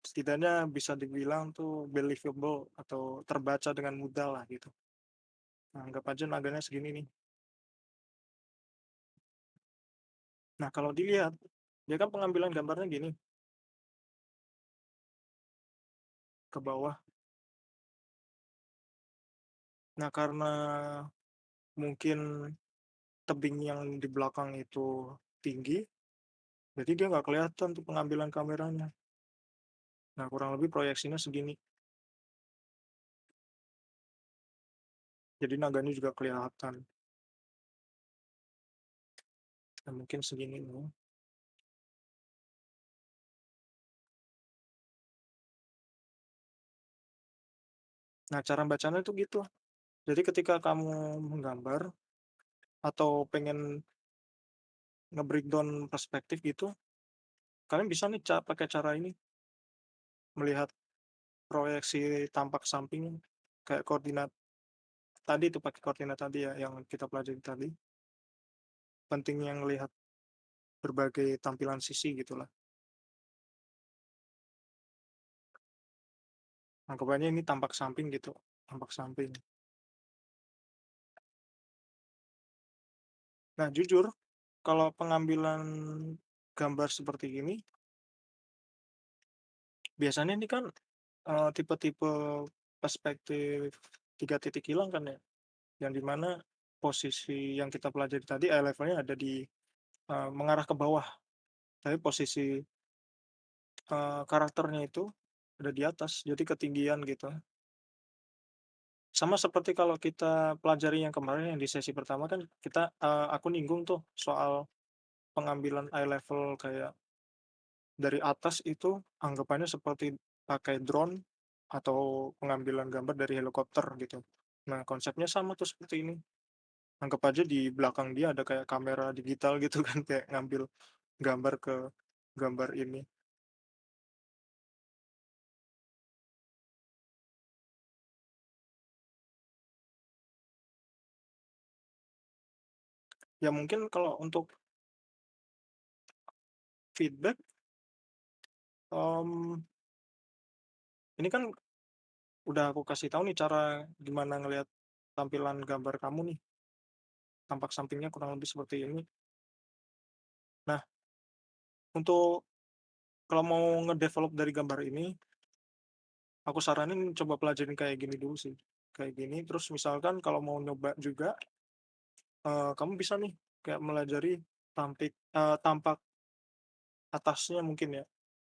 Setidaknya bisa dibilang tuh believable atau terbaca dengan mudah lah gitu. Nah, anggap aja naganya segini nih. Nah, kalau dilihat, dia kan pengambilan gambarnya gini, ke bawah. Nah, karena mungkin tebing yang di belakang itu tinggi, jadi dia nggak kelihatan tuh pengambilan kameranya. Nah, kurang lebih proyeksinya segini. Jadi naganya juga kelihatan. Nah, mungkin segini nih. Nah, cara bacanya tuh gitu. Jadi ketika kamu menggambar atau pengen nge-breakdown perspektif gitu, kalian bisa nih pakai cara ini, melihat proyeksi tampak samping kayak koordinat tadi itu pakai koordinat tadi ya yang kita pelajari tadi. Pentingnya ngelihat berbagai tampilan sisi gitulah. Anggapannya ini tampak samping gitu, tampak samping. Nah, jujur kalau pengambilan gambar seperti ini, biasanya ini kan, tipe-tipe perspektif 3 titik hilang kan ya, yang di mana posisi yang kita pelajari tadi eye level-nya ada di, mengarah ke bawah, tapi posisi, karakternya itu ada di atas, jadi ketinggian gitu. Sama seperti kalau kita pelajari yang kemarin yang di sesi pertama kan kita, aku nyinggung tuh soal pengambilan eye level kayak dari atas itu anggapannya seperti pakai drone atau pengambilan gambar dari helikopter gitu. Nah, konsepnya sama tuh seperti ini. Anggap aja di belakang dia ada kayak kamera digital gitu kan, kayak ngambil gambar ke gambar ini. Ya mungkin kalau untuk feedback, mmm, ini kan udah aku kasih tahu nih cara gimana ngelihat tampilan gambar kamu nih, tampak sampingnya kurang lebih seperti ini. Nah, untuk kalau mau ngedevelop dari gambar ini, aku saranin coba pelajarin kayak gini dulu sih, kayak gini, terus misalkan kalau mau nyoba juga, kamu bisa nih kayak melajari tampak atasnya mungkin ya,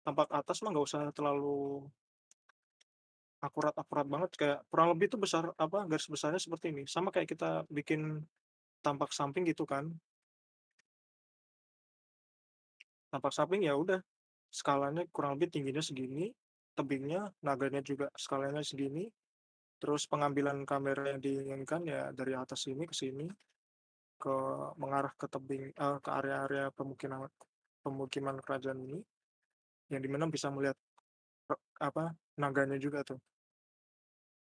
tampak atas mah nggak usah terlalu akurat-akurat banget, kayak kurang lebih tuh garis besarnya seperti ini, sama kayak kita bikin tampak samping gitu kan. Tampak samping ya udah, skalanya kurang lebih tingginya segini, tebingnya, naganya juga skalanya segini, terus pengambilan kamera yang diinginkan ya dari atas sini ke sini, ke mengarah ke ke area-area pemukiman pemukiman kerajaan ini, yang di mana bisa melihat naganya juga tuh.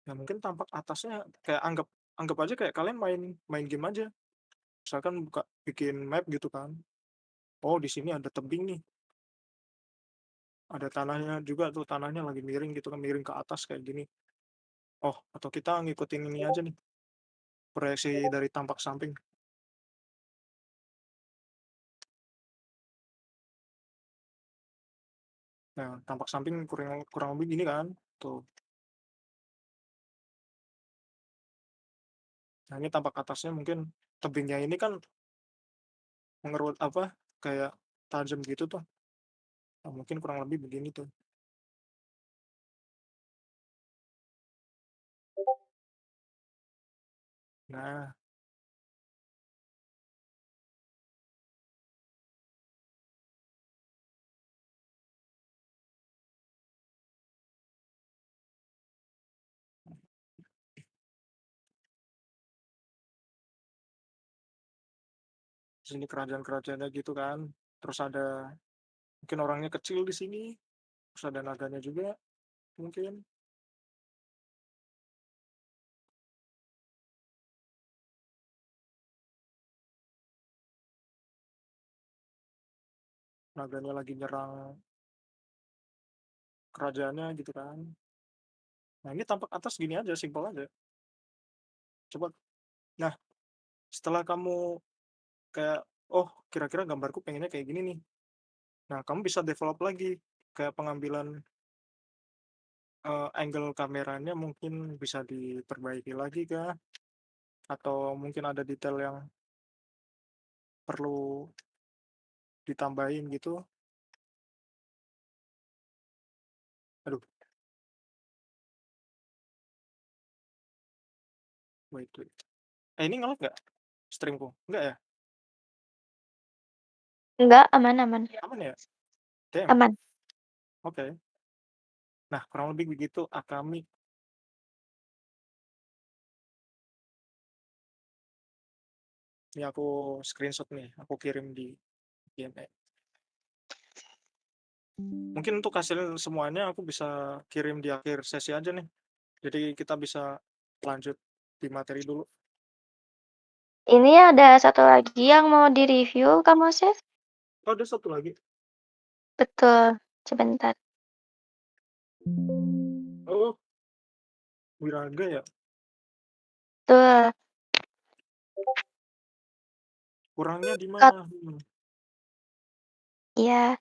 Ya mungkin tampak atasnya kayak anggap anggap aja kayak kalian main main game aja, misalkan bikin map gitu kan, oh di sini ada tebing nih, ada tanahnya juga tuh, tanahnya lagi miring gitu kan, miring ke atas kayak gini. Oh, atau kita ngikutin ini aja nih, proyeksi dari tampak samping. Nah, tampak samping kurang kurang lebih gini kan, tuh. Nah, ini tampak atasnya mungkin tebingnya ini kan kayak tajam gitu tuh. Nah, mungkin kurang lebih begini tuh. Nah, sini kerajaan-kerajaannya gitu kan. Terus ada mungkin orangnya kecil di sini, terus ada naganya juga mungkin. Naganya lagi nyerang kerajaannya gitu kan. Nah, ini tampak atas gini aja, simpel aja. Coba. Nah, setelah kamu kayak, oh kira-kira gambarku pengennya kayak gini nih. Nah, kamu bisa develop lagi, kayak pengambilan, angle kameranya mungkin bisa diperbaiki lagi kah, atau mungkin ada detail yang perlu ditambahin gitu. Aduh, wait. Ini nge-lag nggak stream-ku? Nggak ya? Enggak, aman aman. Aman ya? Damn, Aman. oke. Nah, kurang lebih begitu Akami. Ini aku screenshot nih, aku kirim di GME. Mungkin untuk hasil semuanya aku bisa kirim di akhir sesi aja nih. Jadi kita bisa lanjut di materi dulu. Ini ada satu lagi yang mau direview, Kak Moses. Oh, ada satu lagi. Betul. Sebentar. Oh, Wiraga ya? Betul. Kurangnya di Kat, mana? ya.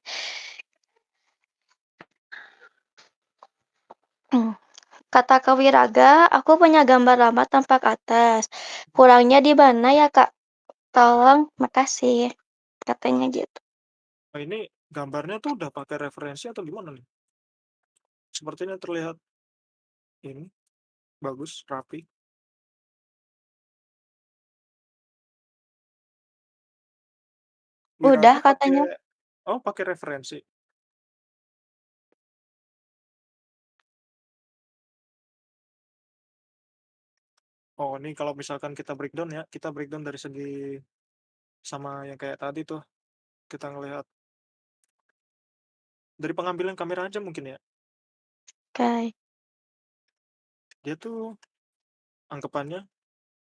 Kata Kawiraga, aku punya gambar lama tampak atas. Kurangnya di mana ya, Kak? Tolong, makasih. Katanya gitu. Oh, ini gambarnya tuh udah pakai referensi atau gimana nih? Sepertinya terlihat ini bagus, rapi. Udah Wiraga pakai, katanya. oh pakai referensi. Oh, ini kalau misalkan kita breakdown ya, kita breakdown dari segi sama yang kayak tadi tuh, kita ngelihat dari pengambilan kamera aja mungkin ya. Oke. Dia tuh anggapannya.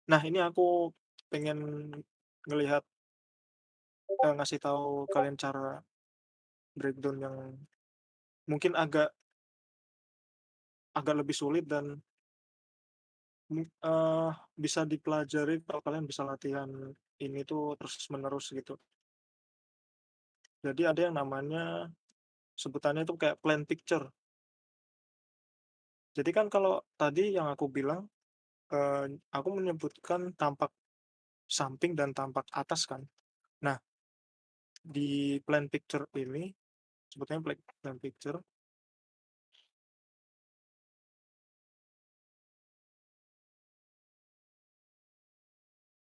Nah, ini aku pengen ngelihat, ngasih tahu kalian cara breakdown yang mungkin agak agak lebih sulit dan bisa dipelajari kalau kalian bisa latihan ini tuh terus-menerus gitu. Jadi ada yang namanya sebutannya itu kayak plan picture. Jadi kan kalau tadi yang aku bilang, aku menyebutkan tampak samping dan tampak atas kan. Nah, di plan picture ini, sebutnya plan picture,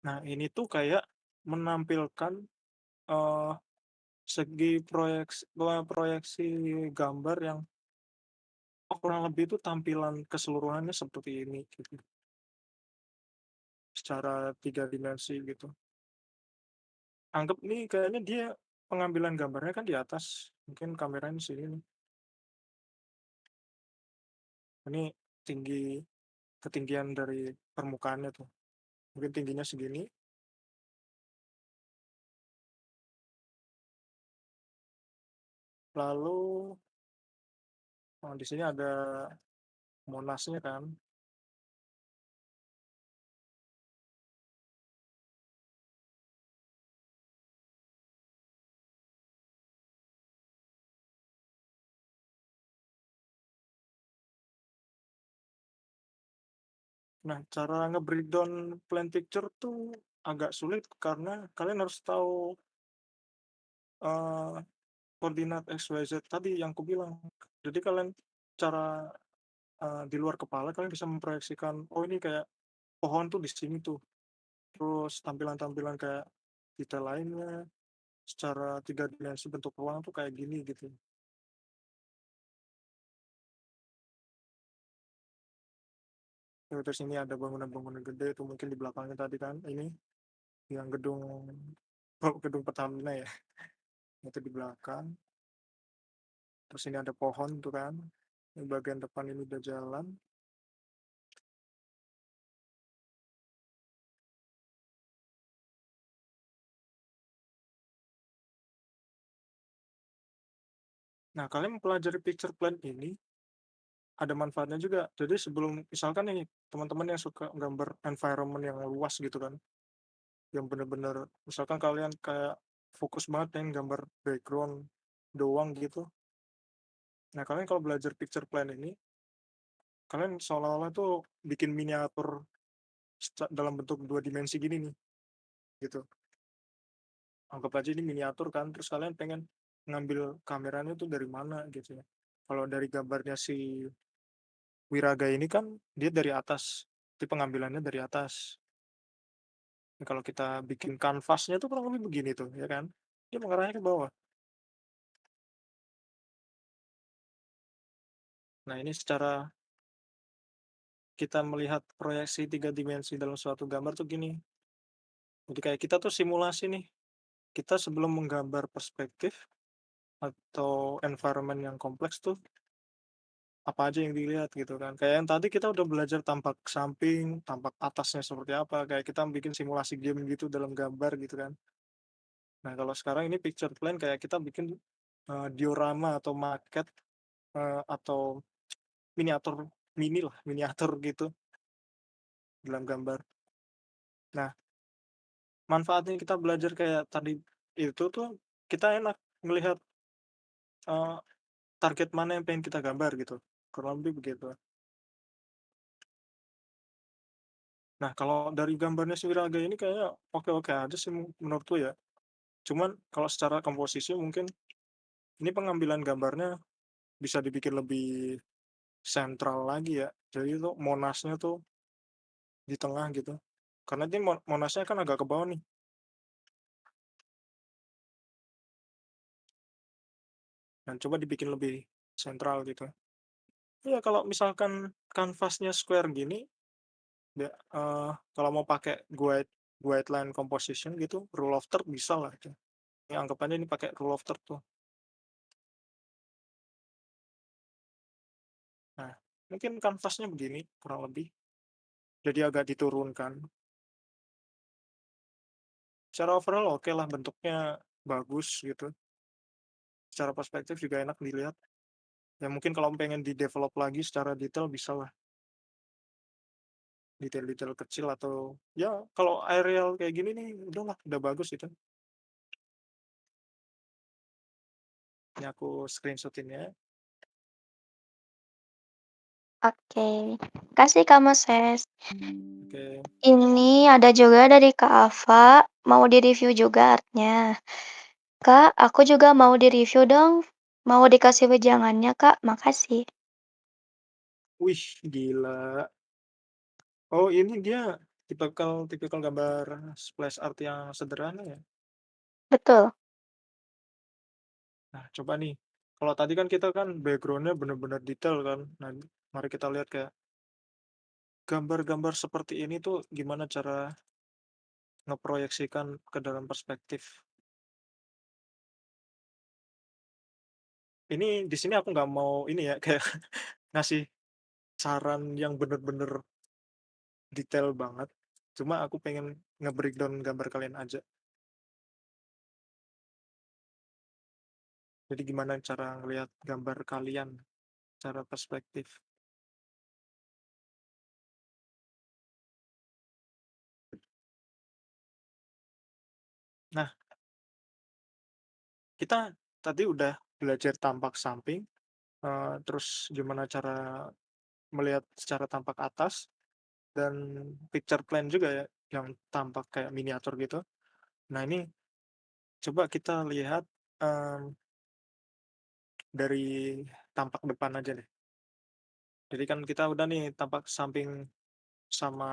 nah ini tuh kayak menampilkan, eee, segi proyeksi gambar yang, oh kurang lebih itu tampilan keseluruhannya seperti ini gitu, secara 3 dimensi gitu. Anggap nih kayaknya dia pengambilan gambarnya kan di atas, mungkin kameranya di sini nih, ini tinggi ketinggian dari permukaannya tuh, mungkin tingginya segini, lalu, di sini ada Monasnya kan. Nah, cara nge-breakdown plan picture tuh agak sulit karena kalian harus tahu, eee, koordinat X, Y, Z tadi yang kubilang. Jadi kalian cara, di luar kepala kalian bisa memproyeksikan, "Oh ini kayak pohon tuh di sini tuh." Terus tampilan-tampilan kayak detail lainnya, secara 3 dimensi bentuk ruang tuh kayak gini gitu. Terus ini ada bangunan-bangunan gede tuh mungkin di belakangnya tadi kan, ini yang gedung gedung Pertamina ya, itu di belakang. Terus ini ada pohon tuh kan, yang bagian depan ini udah jalan. Nah, kalian mempelajari picture plan ini ada manfaatnya juga. Jadi sebelum misalkan nih, teman-teman yang suka gambar environment yang luas gitu kan, yang bener-bener misalkan kalian kayak fokus banget pengen gambar background doang gitu. Nah, kalian kalau belajar picture plan ini, kalian seolah-olah tuh bikin miniatur dalam bentuk 2 dimensi gini nih, gitu. Anggap aja ini miniatur kan, terus kalian pengen ngambil kameranya tuh dari mana gitu ya. Kalau dari gambarnya si Wiraga ini kan dia dari atas, itu pengambilannya dari atas. Nah, kalau kita bikin kanvasnya tuh kurang lebih begini tuh, ya kan. Dia mengarahnya ke bawah. Nah, ini secara kita melihat proyeksi 3 dimensi dalam suatu gambar tuh gini, jadi kayak kita tuh simulasi nih, kita sebelum menggambar perspektif atau environment yang kompleks tuh, apa aja yang dilihat gitu kan. Kayak yang tadi kita udah belajar tampak samping, tampak atasnya seperti apa, kayak kita bikin simulasi game gitu dalam gambar gitu kan. Nah, kalau sekarang ini picture plan kayak kita bikin, diorama atau maket, atau miniatur mini lah, miniatur gitu dalam gambar. Nah, manfaatnya kita belajar kayak tadi itu tuh, kita enak melihat, eee, target mana yang pengen kita gambar gitu, kurang lebih begitu. Nah, kalau dari gambarnya si Wiraga ini kayaknya oke-oke aja sih menurutku ya. Cuman kalau secara komposisi mungkin ini pengambilan gambarnya bisa dibikin lebih sentral lagi ya. Jadi tuh Monasnya tuh di tengah gitu. Karena dia Monasnya kan agak ke bawah nih. Dan coba dibikin lebih sentral gitu. Iya kalau misalkan kanvasnya square gini, kalau mau pakai guideline composition gitu, rule of third bisa lah itu. Ya anggap aja ini pakai rule of third tuh. Nah, mungkin kanvasnya begini kurang lebih, jadi agak diturunkan. Secara overall oke lah bentuknya bagus gitu, secara perspektif juga enak dilihat. Ya mungkin kalau pengen di-develop lagi secara detail bisa lah, detail-detail kecil atau ya kalau aerial kayak gini nih udahlah, udah bagus itu. Ini aku screenshot-in ya. Oke. Kasih Kak Moses. Oke. Ini ada juga dari Kak Ava, mau di-review juga artnya. Kak, aku juga mau di-review dong. Mau dikasih wejangannya, Kak. Makasih. Wih, gila. Oh, ini dia tipikal tipikal gambar splash art yang sederhana ya? Betul. Nah, coba nih, kalau tadi kan kita kan background-nya bener-bener detail kan. Nah, mari kita lihat kayak gambar-gambar seperti ini tuh gimana cara ngeproyeksikan ke dalam perspektif. Ini di sini aku nggak mau ini ya, kayak ngasih saran yang bener-bener detail banget. Cuma aku pengen nge-breakdown gambar kalian aja. Jadi gimana cara ngelihat gambar kalian, cara perspektif. Nah, kita tadi udah belajar tampak samping, terus gimana cara melihat secara tampak atas, dan picture plane juga ya, yang tampak kayak miniatur gitu. Nah, ini coba kita lihat, dari tampak depan aja deh. Jadi kan kita udah nih tampak samping sama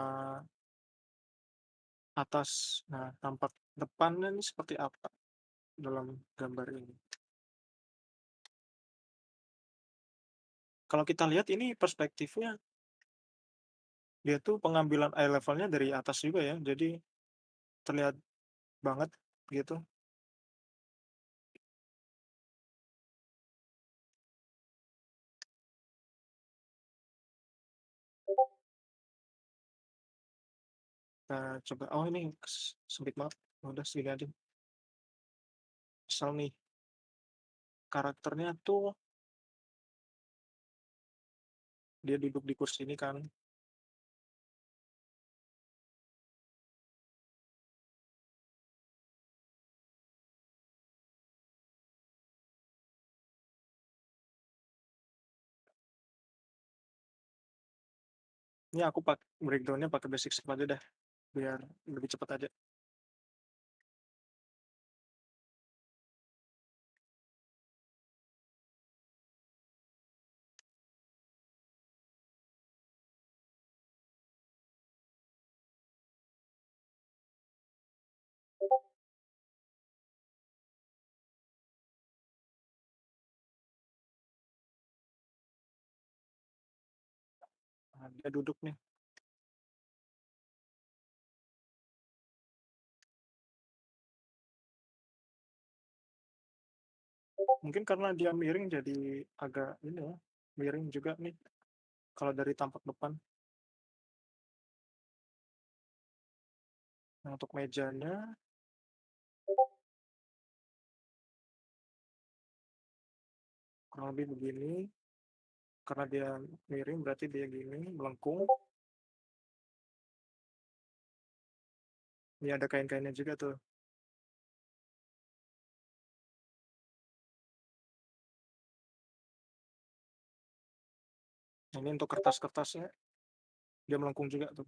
atas. Nah, tampak depannya ini seperti apa dalam gambar ini? Kalau kita lihat ini perspektifnya, dia tuh pengambilan eye level-nya dari atas juga ya, jadi terlihat banget gitu. Nah, coba, oh ini sempit banget, udah segini aja. Misal nih, karakternya tuh dia duduk di kursi ini kan. Ini aku breakdown-nya pakai basic shape aja dah, biar lebih cepat aja. Nah, dia duduk nih. Mungkin karena dia miring jadi agak ini ya, miring juga nih kalau dari tampak depan. Nah, untuk mejanya kurang lebih begini, karena dia miring berarti dia gini, melengkung. Ini ada kain-kainnya juga tuh. Nah, ini untuk kertas-kertasnya, dia melengkung juga tuh.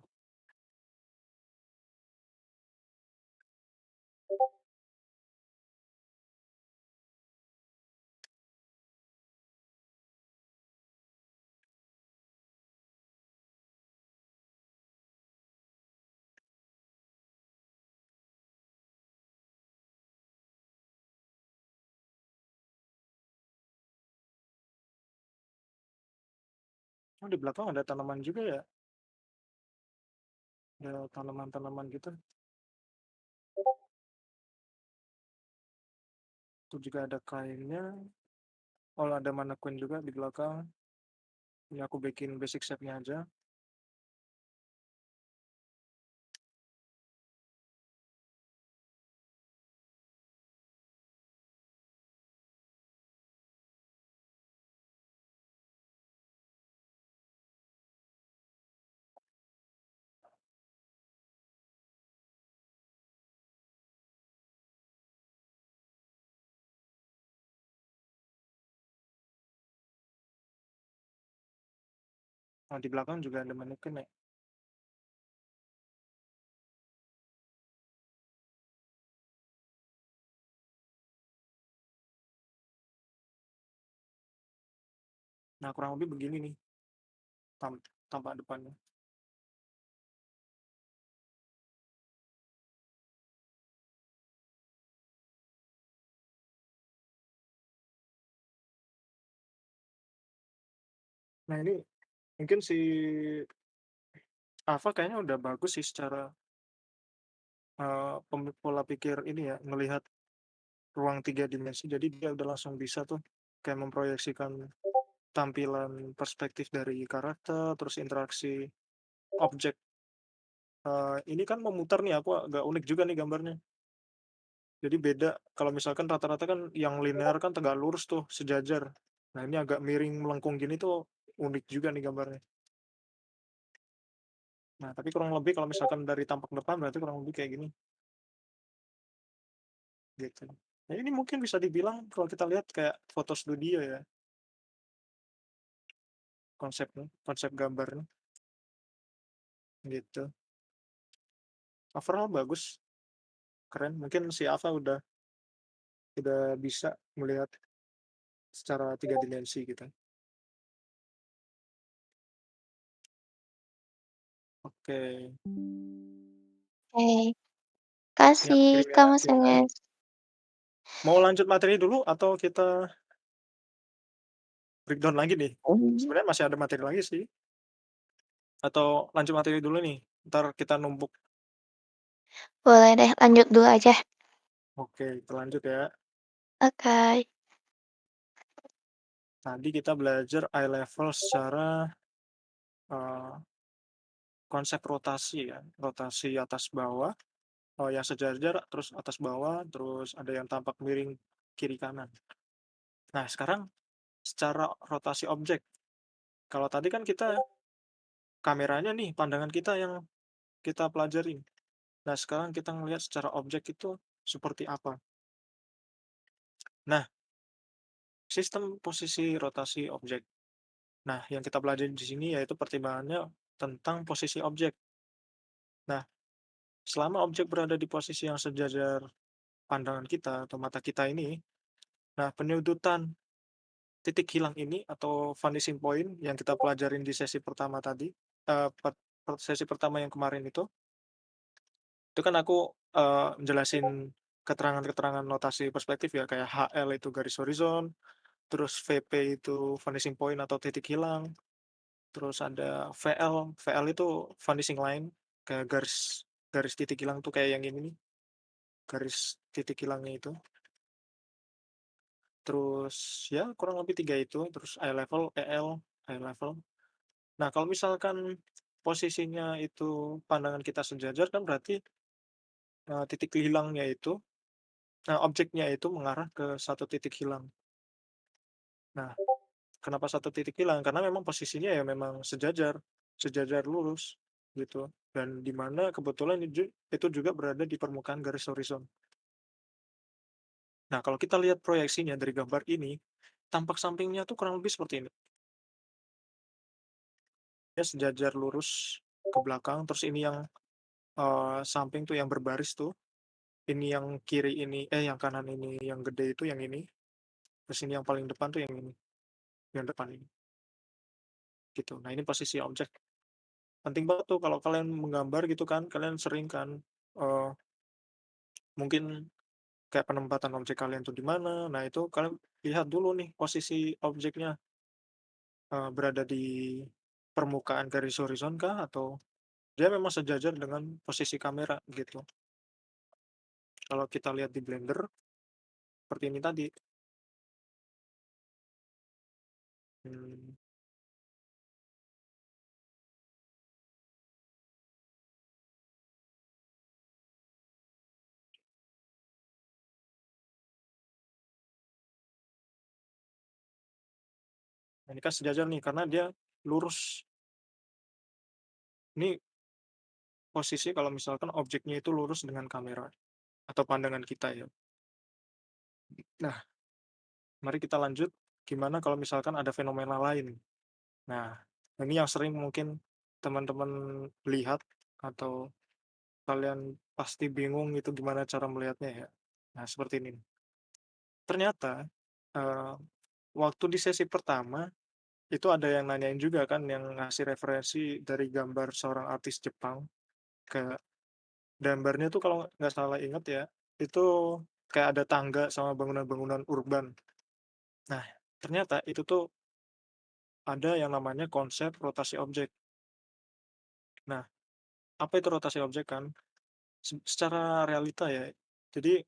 Oh, di belakang ada tanaman juga ya, ada tanaman-tanaman gitu. Itu juga ada kainnya. Oh, ada mannequin juga di belakang. Ini aku bikin basic shape-nya aja. di belakang juga ada mannequin ya. Nah, kurang lebih begini nih tam tampak depannya. Nah, ini mungkin si Ava kayaknya udah bagus sih secara, pola pikir ini ya, melihat ruang 3 dimensi. Jadi dia udah langsung bisa tuh kayak memproyeksikan tampilan perspektif dari karakter, terus interaksi objek. Ini kan memutar nih, aku agak unik juga nih gambarnya. Jadi beda, kalau misalkan rata-rata kan yang linear kan tegak lurus tuh, sejajar. Nah, ini agak miring melengkung gini tuh unik juga nih gambarnya. Nah, tapi kurang lebih kalau misalkan dari tampak depan berarti kurang lebih kayak gini, gitu. Nah, ini mungkin bisa dibilang kalau kita lihat kayak foto studio ya, konsepnya, konsep gambarnya, gitu. Overall bagus, keren. Mungkin si Ava udah bisa melihat secara 3 dimensi gitu. Oke, Oke, ini aku kasih kirim ya, kamu ya. SMS. Mau lanjut materi dulu atau kita breakdown lagi nih? Sebenarnya masih ada materi lagi sih, atau lanjut materi dulu nih, ntar kita numpuk. Boleh deh, lanjut dulu aja. Oke, kita lanjut ya. Oke. Tadi kita belajar eye level secara, eee, konsep rotasi ya, rotasi atas bawah, yang sejajar, terus atas bawah, terus ada yang tampak miring kiri kanan. Nah, sekarang secara rotasi objek, kalau tadi kan kita kameranya nih, pandangan kita yang kita pelajari. Nah, sekarang kita ngelihat secara objek itu seperti apa. Nah, sistem posisi rotasi objek. Nah, yang kita pelajari di sini yaitu pertimbangannya tentang posisi objek. Nah, selama objek berada di posisi yang sejajar pandangan kita atau mata kita ini, nah penyudutan titik hilang ini atau vanishing point yang kita pelajarin di sesi pertama tadi, eee, pert sesi pertama yang kemarin itu kan aku, jelasin keterangan-keterangan notasi perspektif ya, kayak HL itu garis horizon, terus VP itu vanishing point atau titik hilang, terus ada VL, VL itu vanishing line, kayak garis garis titik hilang tuh kayak yang ini nih, garis titik hilangnya itu. Terus ya kurang lebih 3 itu, terus eye level, EL, eye level. Nah, kalau misalkan posisinya itu pandangan kita sejajar kan berarti, titik hilangnya itu, objeknya itu mengarah ke satu titik hilang. Nah, kenapa satu titik hilang? Karena memang posisinya ya memang sejajar, sejajar lurus gitu, dan di mana kebetulan itu juga berada di permukaan garis horizon. Nah, kalau kita lihat proyeksinya dari gambar ini, tampak sampingnya tuh kurang lebih seperti ini. Dia sejajar lurus ke belakang, terus ini yang, samping tuh yang berbaris tuh, ini yang kiri ini yang kanan ini yang gede itu yang ini, terus ini yang paling depan tuh yang ini, yang depan ini, gitu. Nah, ini posisi objek. Penting banget tuh kalau kalian menggambar gitu kan, kalian sering kan, eee, mungkin kayak penempatan objek kalian tuh di mana, nah itu kalian lihat dulu nih posisi objeknya, berada di permukaan garis horizon kah atau dia memang sejajar dengan posisi kamera gitu. Kalau kita lihat di Blender seperti ini tadi, mmm, ini kan sejajar nih karena dia lurus. Ini posisi kalau misalkan objeknya itu lurus dengan kamera atau pandangan kita ya. Nah, mari kita lanjut, gimana kalau misalkan ada fenomena lain. Nah, Ini yang sering mungkin teman-teman lihat atau kalian pasti bingung itu gimana cara melihatnya ya. Nah, seperti ini. Ternyata, eee, waktu di sesi pertama, itu ada yang nanyain juga kan, yang ngasih referensi dari gambar seorang artis Jepang, ke gambarnya tuh kalau nggak salah inget ya, itu kayak ada tangga sama bangunan-bangunan urban. Nah, ternyata itu tuh ada yang namanya konsep rotasi objek. Nah, apa itu rotasi objek kan? Secara realita ya, jadi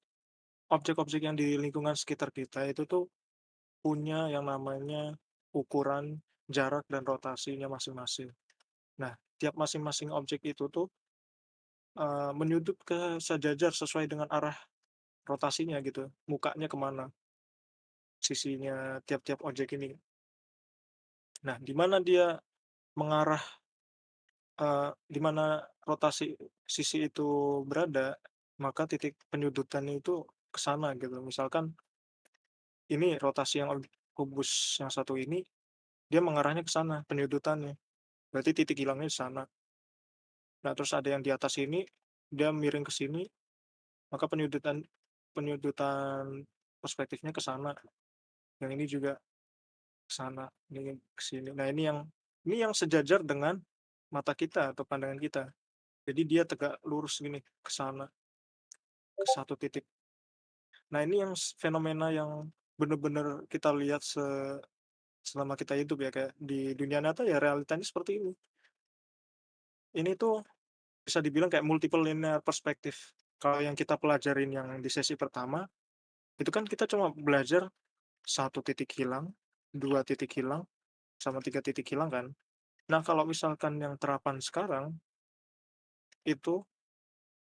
objek-objek yang di lingkungan sekitar kita itu tuh punya yang namanya ukuran, jarak, dan rotasinya masing-masing. Nah, tiap masing-masing objek itu tuh, menyudut ke sejajar sesuai dengan arah rotasinya gitu, mukanya kemana sisinya tiap-tiap objek ini. Nah, di mana dia mengarah, di mana rotasi sisi itu berada, maka titik penyudutannya itu ke sana gitu. Misalkan ini rotasi yang kubus yang satu ini, dia mengarahnya ke sana penyudutannya, berarti titik hilangnya di sana. Nah, terus ada yang di atas ini, dia miring ke sini, maka penyudutan penyudutan perspektifnya ke sana, yang ini juga ke sana, ini ke sini. Nah, ini yang sejajar dengan mata kita atau pandangan kita. Jadi dia tegak lurus gini ke sana, ke satu titik. Nah, ini yang fenomena yang bener-bener kita lihat selama kita hidup ya, kayak di dunia nyata ya realitanya seperti ini. Ini tuh bisa dibilang kayak multiple linear perspective. Kalau yang kita pelajarin yang di sesi pertama, itu kan kita cuma belajar satu titik hilang, 2 titik hilang, sama 3 titik hilang kan. Nah, kalau misalkan yang terapan sekarang, itu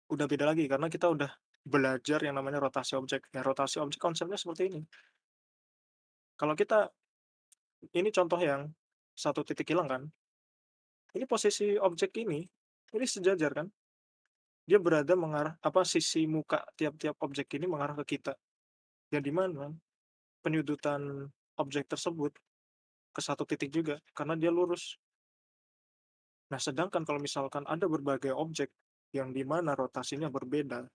udah beda lagi karena kita udah belajar yang namanya rotasi objek. Nah, rotasi objek konsepnya seperti ini. Kalau kita ini contoh yang satu titik hilang kan, ini posisi objek ini sejajar kan, dia berada sisi muka tiap-tiap objek ini mengarah ke kita, yang di mana penyudutan objek tersebut ke satu titik juga, karena dia lurus. Nah, sedangkan kalau misalkan ada berbagai objek yang di mana rotasinya berbeda,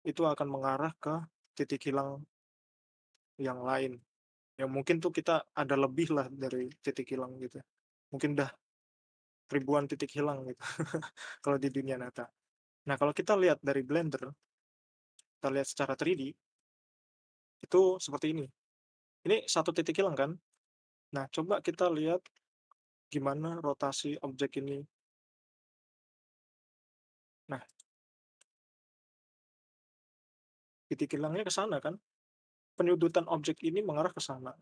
itu akan mengarah ke titik hilang yang lain, yang mungkin tuh kita ada lebih lah dari titik hilang gitu. Mungkin udah ribuan titik hilang gitu, kalau di dunia nyata. Nah, kalau kita lihat dari Blender, kita lihat secara 3D, itu seperti ini. Ini satu titik hilang kan? Nah, coba kita lihat gimana rotasi objek ini. Nah, titik hilangnya ke sana kan? Penyudutan objek ini mengarah ke sana.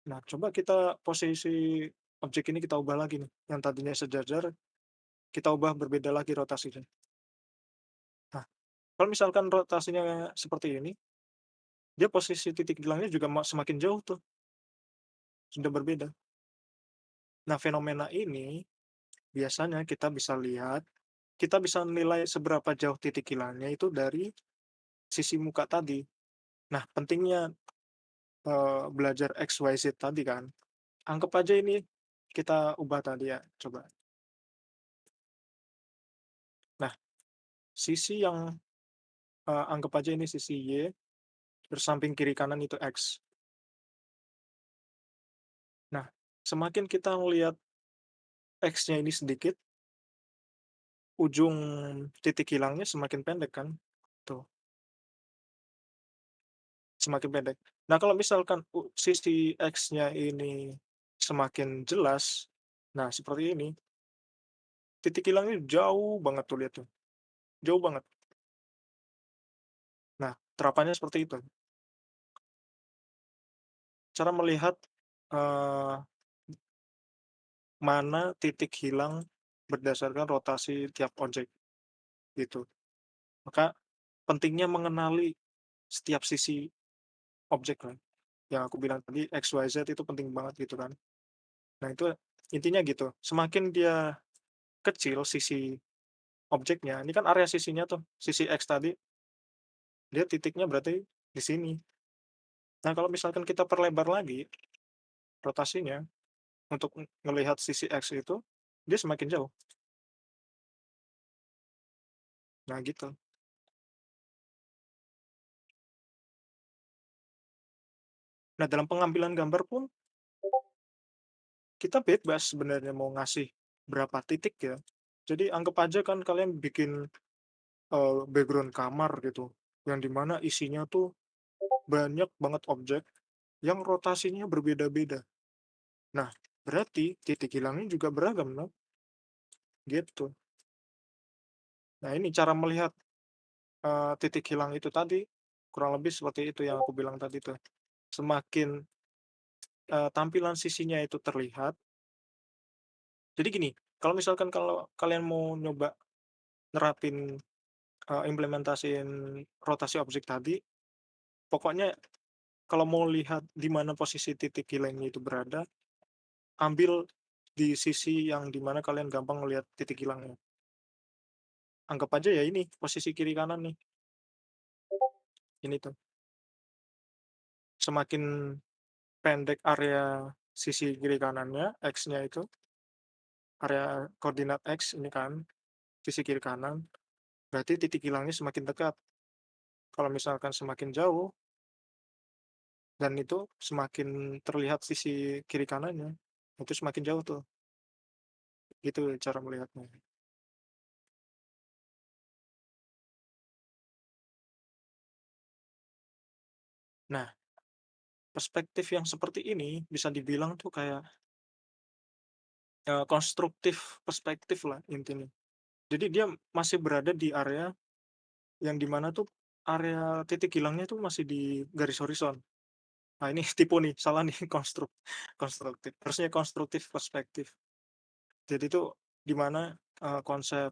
Nah, coba kita posisi objek ini kita ubah lagi nih, yang tadinya sejajar, kita ubah berbeda lagi rotasinya. Nah, kalau misalkan rotasinya seperti ini, dia posisi titik hilangnya juga semakin jauh tuh, sudah berbeda. Nah, fenomena ini biasanya kita bisa lihat, kita bisa nilai seberapa jauh titik hilangnya itu dari sisi muka tadi. Nah, pentingnya, belajar XYZ tadi kan, anggap aja ini kita ubah tadi ya, coba. Nah, sisi yang, anggap aja ini sisi Y, terus samping kiri kanan itu X. Nah, semakin kita ngelihat X-nya ini sedikit, ujung titik hilangnya semakin pendek kan, tuh, semakin pendek. Nah, kalau misalkan sisi X-nya ini semakin jelas, nah seperti ini, titik hilangnya jauh banget tuh, lihat tuh, jauh banget. Nah, terapannya seperti itu. Cara melihat, eee, mana titik hilang berdasarkan rotasi tiap objek, gitu. Maka pentingnya mengenali setiap sisi objek kan, yang aku bilang tadi XYZ itu penting banget gitu kan. Nah, itu intinya gitu, semakin dia kecil sisi objeknya, ini kan area sisinya tuh, sisi X tadi, dia titiknya berarti di sini. Nah, kalau misalkan kita perlebar lagi rotasinya, untuk ngelihat sisi X itu, dia semakin jauh. Nah gitu. Nah dalam pengambilan gambar pun, kita bebas sebenarnya mau ngasih berapa titik ya. Jadi anggap aja kan kalian bikin, background kamar gitu, yang di mana isinya tuh banyak banget objek yang rotasinya berbeda-beda. Nah, berarti titik hilangnya juga beragam dong, gitu. Nah ini cara melihat, titik hilang itu tadi, kurang lebih seperti itu yang aku bilang tadi tuh. Semakin, tampilan sisinya itu terlihat, jadi gini, kalau misalkan kalau kalian mau nyoba nerapin, implementasiin rotasi objek tadi, pokoknya kalau mau lihat di mana posisi titik hilangnya itu berada, ambil di sisi yang di mana kalian gampang ngelihat titik hilangnya. Anggap aja ya ini, posisi kiri kanan nih, ini tuh. Semakin pendek area sisi kiri kanannya, X-nya itu, area koordinat X ini kan, sisi kiri kanan, berarti titik hilangnya semakin dekat. Kalau misalkan semakin jauh dan itu semakin terlihat sisi kiri kanannya, itu semakin jauh tuh, gitu cara melihatnya. Nah, perspektif yang seperti ini bisa dibilang tuh kayak, konstruktif perspektif lah intinya. Jadi dia masih berada di area yang di mana tuh area titik hilangnya tuh masih di garis horizon. Nah ini tipu nih, salah nih konstruktif, harusnya konstruktif perspektif. Jadi tuh di mana, konsep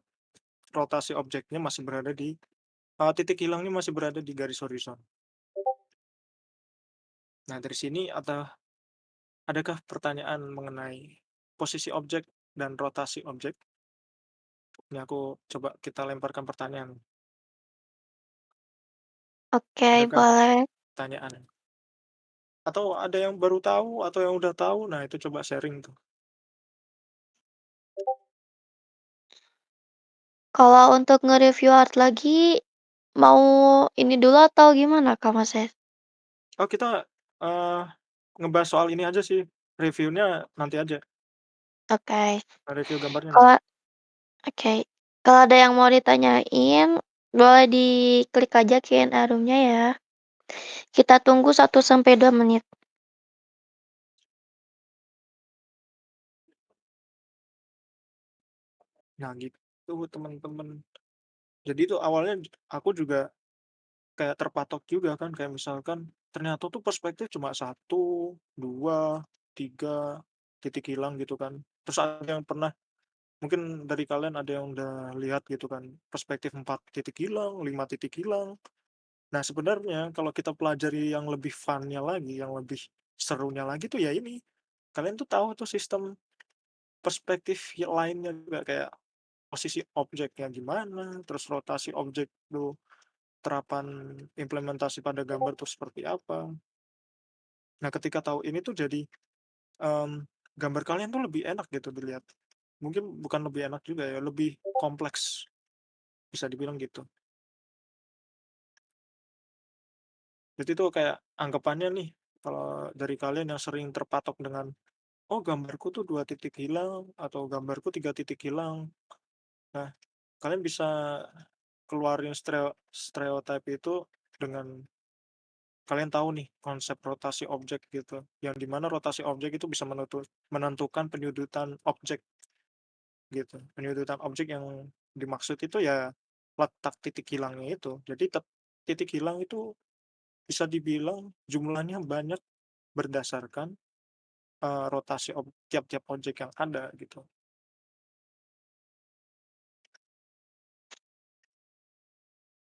rotasi objeknya masih berada di titik hilangnya masih berada di garis horizon. Nah dari sini adakah pertanyaan mengenai posisi objek dan rotasi objek? Ini aku coba kita lemparkan pertanyaan. Oke, Adakah boleh. pertanyaan? Atau ada yang baru tahu atau yang udah tahu? Nah itu coba sharing tuh. Kalau untuk nge-review art lagi, mau ini dulu atau gimana Kak Masnya? Oh kita, eee, ngebahas soal ini aja sih, reviewnya nanti aja, Oke. review gambarnya nanti. Kalau oke. Kalau ada yang mau ditanyain, boleh diklik aja Q&A room-nya ya. Kita tunggu 1 sampai 2 menit. Nah gitu teman-teman. Jadi itu awalnya aku juga kayak terpatok juga kan, kayak misalkan ternyata tuh perspektif cuma satu 2 3 titik hilang gitu kan. Terus ada yang pernah mungkin dari kalian ada yang udah lihat gitu kan, perspektif 4 titik hilang, 5 titik hilang. Nah sebenarnya kalau kita pelajari yang lebih fun-nya lagi, yang lebih serunya lagi tuh ya ini, kalian tuh tahu tuh sistem perspektif lainnya juga kayak posisi objeknya gimana, terus rotasi objek tuh terapan implementasi pada gambar tuh seperti apa. Nah, ketika tahu ini tuh jadi, mmm, gambar kalian tuh lebih enak gitu dilihat. Mungkin bukan lebih enak juga ya, lebih kompleks, bisa dibilang gitu. Jadi tuh kayak anggapannya nih, kalau dari kalian yang sering terpatok dengan, "Oh, gambarku tuh 2 titik hilang," atau "Gambarku 3 titik hilang." Nah, kalian bisa keluarin stereotype itu dengan kalian tahu nih konsep rotasi objek gitu, yang di mana rotasi objek itu bisa menentukan penyudutan objek gitu. Penyudutan objek yang dimaksud itu ya letak titik hilangnya itu. Jadi titik hilang itu bisa dibilang jumlahnya banyak berdasarkan, rotasi tiap-tiap objek yang ada gitu.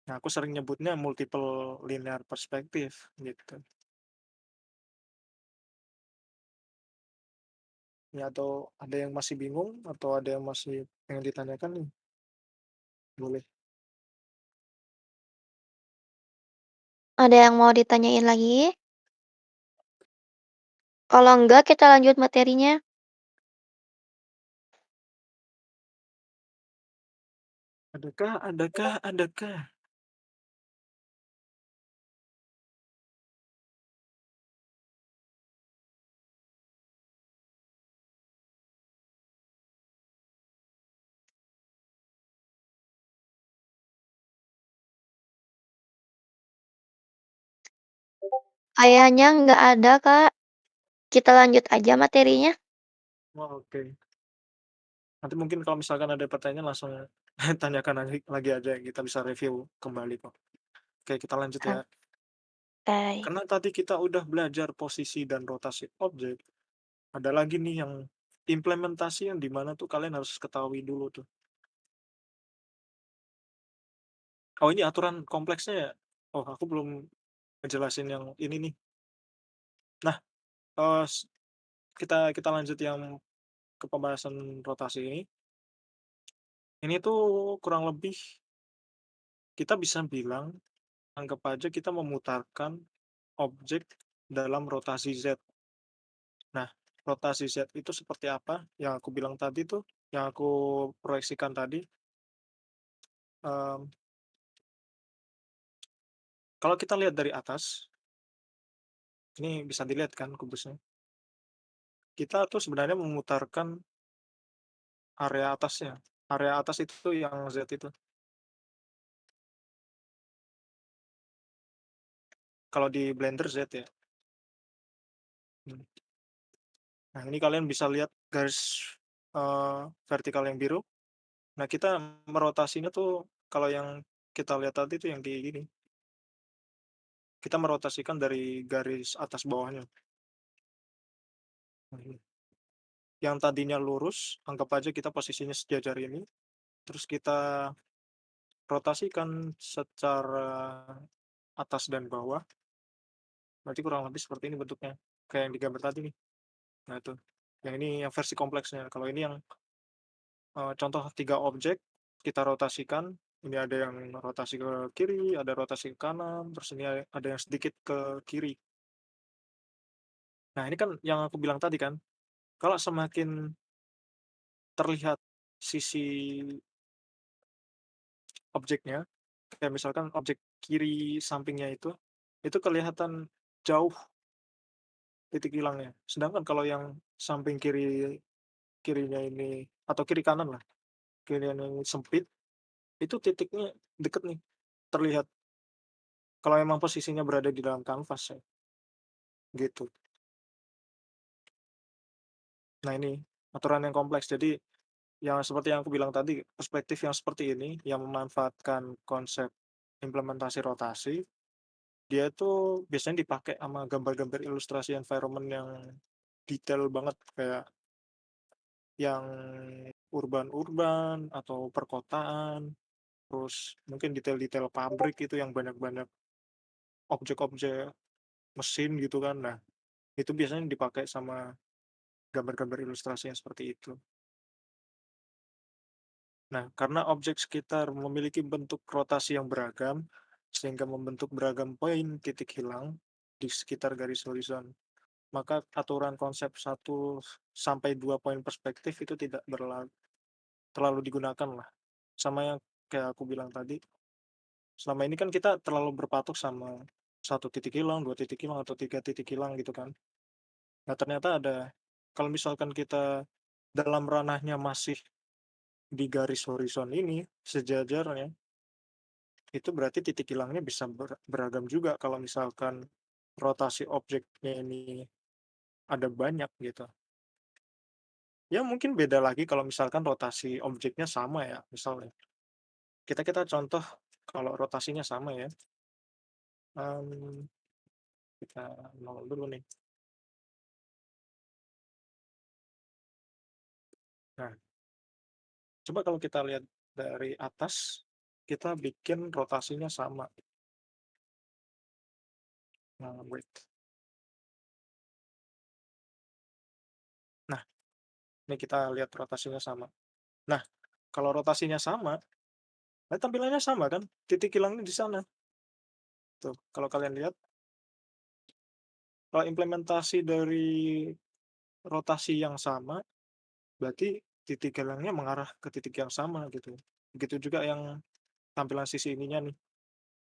Nah, aku sering nyebutnya multiple linear perspective gitu. Ya atau ada yang masih bingung atau ada yang masih pengen ditanyakan nih? Boleh. Ada yang mau ditanyain lagi? Kalau enggak kita lanjut materinya. Adakah adakah adakah? Kayaknya nggak ada, Kak. Kita lanjut aja materinya. Oh, oke. Nanti mungkin kalau misalkan ada pertanyaan langsung tanyakan lagi aja, kita bisa review kembali kok. Oke, kita lanjut ya. Oke. Karena tadi kita udah belajar posisi dan rotasi objek, ada lagi nih yang implementasi yang di mana tuh kalian harus ketahui dulu tuh. Oh, ini aturan kompleksnya ya? Oh, aku belum ngejelasin yang ini nih. Nah, eee, s kita kita lanjut yang ke pembahasan rotasi ini. Ini tuh kurang lebih kita bisa bilang, anggap aja kita memutarkan objek dalam rotasi Z. Nah, rotasi Z itu seperti apa? Yang aku bilang tadi tuh, yang aku proyeksikan tadi, mmm, kalau kita lihat dari atas, ini bisa dilihat kan kubusnya, kita tuh sebenarnya memutarkan area atasnya. Area atas itu yang Z itu, kalau di Blender Z ya. Hmm. Nah, ini kalian bisa lihat garis, vertikal yang biru. Nah, kita merotasinya tuh kalau yang kita lihat tadi tuh yang di gini, kita merotasikan dari garis atas bawahnya. Nah, ini. Yang tadinya lurus, anggap aja kita posisinya sejajar ini, terus kita rotasikan secara atas dan bawah, berarti kurang lebih seperti ini bentuknya, kayak yang di gambar tadi nih. Nah itu, yang ini yang versi kompleksnya. Kalau ini yang, contoh 3 objek, kita rotasikan, ini ada yang rotasi ke kiri, ada rotasi ke kanan, terus ini ada yang sedikit ke kiri. Nah ini kan yang aku bilang tadi kan, kalau semakin terlihat sisi objeknya, kayak misalkan objek kiri sampingnya itu kelihatan jauh titik hilangnya. Sedangkan kalau yang samping kirinya ini atau kiri kanan lah, kirinya ini sempit, itu titiknya deket nih, terlihat kalau memang posisinya berada di dalam kanvas ya, gitu. Nah ini, aturan yang kompleks. Jadi, yang seperti yang aku bilang tadi, perspektif yang seperti ini, yang memanfaatkan konsep implementasi rotasi, dia itu biasanya dipakai sama gambar-gambar ilustrasi environment yang detail banget, kayak yang urban-urban atau perkotaan, terus mungkin detail-detail pabrik itu yang banyak-banyak objek-objek mesin gitu kan. Nah, itu biasanya dipakai sama gambar-gambar ilustrasi yang seperti itu. Nah, karena objek sekitar memiliki bentuk rotasi yang beragam, sehingga membentuk beragam poin titik hilang di sekitar garis horizon, maka aturan konsep 1 sampai 2 poin perspektif itu tidak terlalu digunakan lah. Sama yang kayak aku bilang tadi, selama ini kan kita terlalu berpatok sama 1 titik hilang, 2 titik hilang, atau 3 titik hilang gitu kan. Nah, ternyata kalau misalkan kita dalam ranahnya masih di garis horizon ini sejajarnya, itu berarti titik hilangnya bisa beragam juga kalau misalkan rotasi objeknya ini ada banyak gitu. Ya mungkin beda lagi kalau misalkan rotasi objeknya sama ya, misalnya. Kita kita contoh kalau rotasinya sama ya, mmm, kita nol dulu nih. Nah, coba kalau kita lihat dari atas, kita bikin rotasinya sama. Nah, wait. Nah, ini kita lihat rotasinya sama. Nah, kalau rotasinya sama, nah tampilannya sama kan? Titik hilangnya di sana. Tuh, kalau kalian lihat, kalau implementasi dari rotasi yang sama, berarti titik hilangnya mengarah ke titik yang sama gitu. begitu juga yang tampilan sisi ininya nih,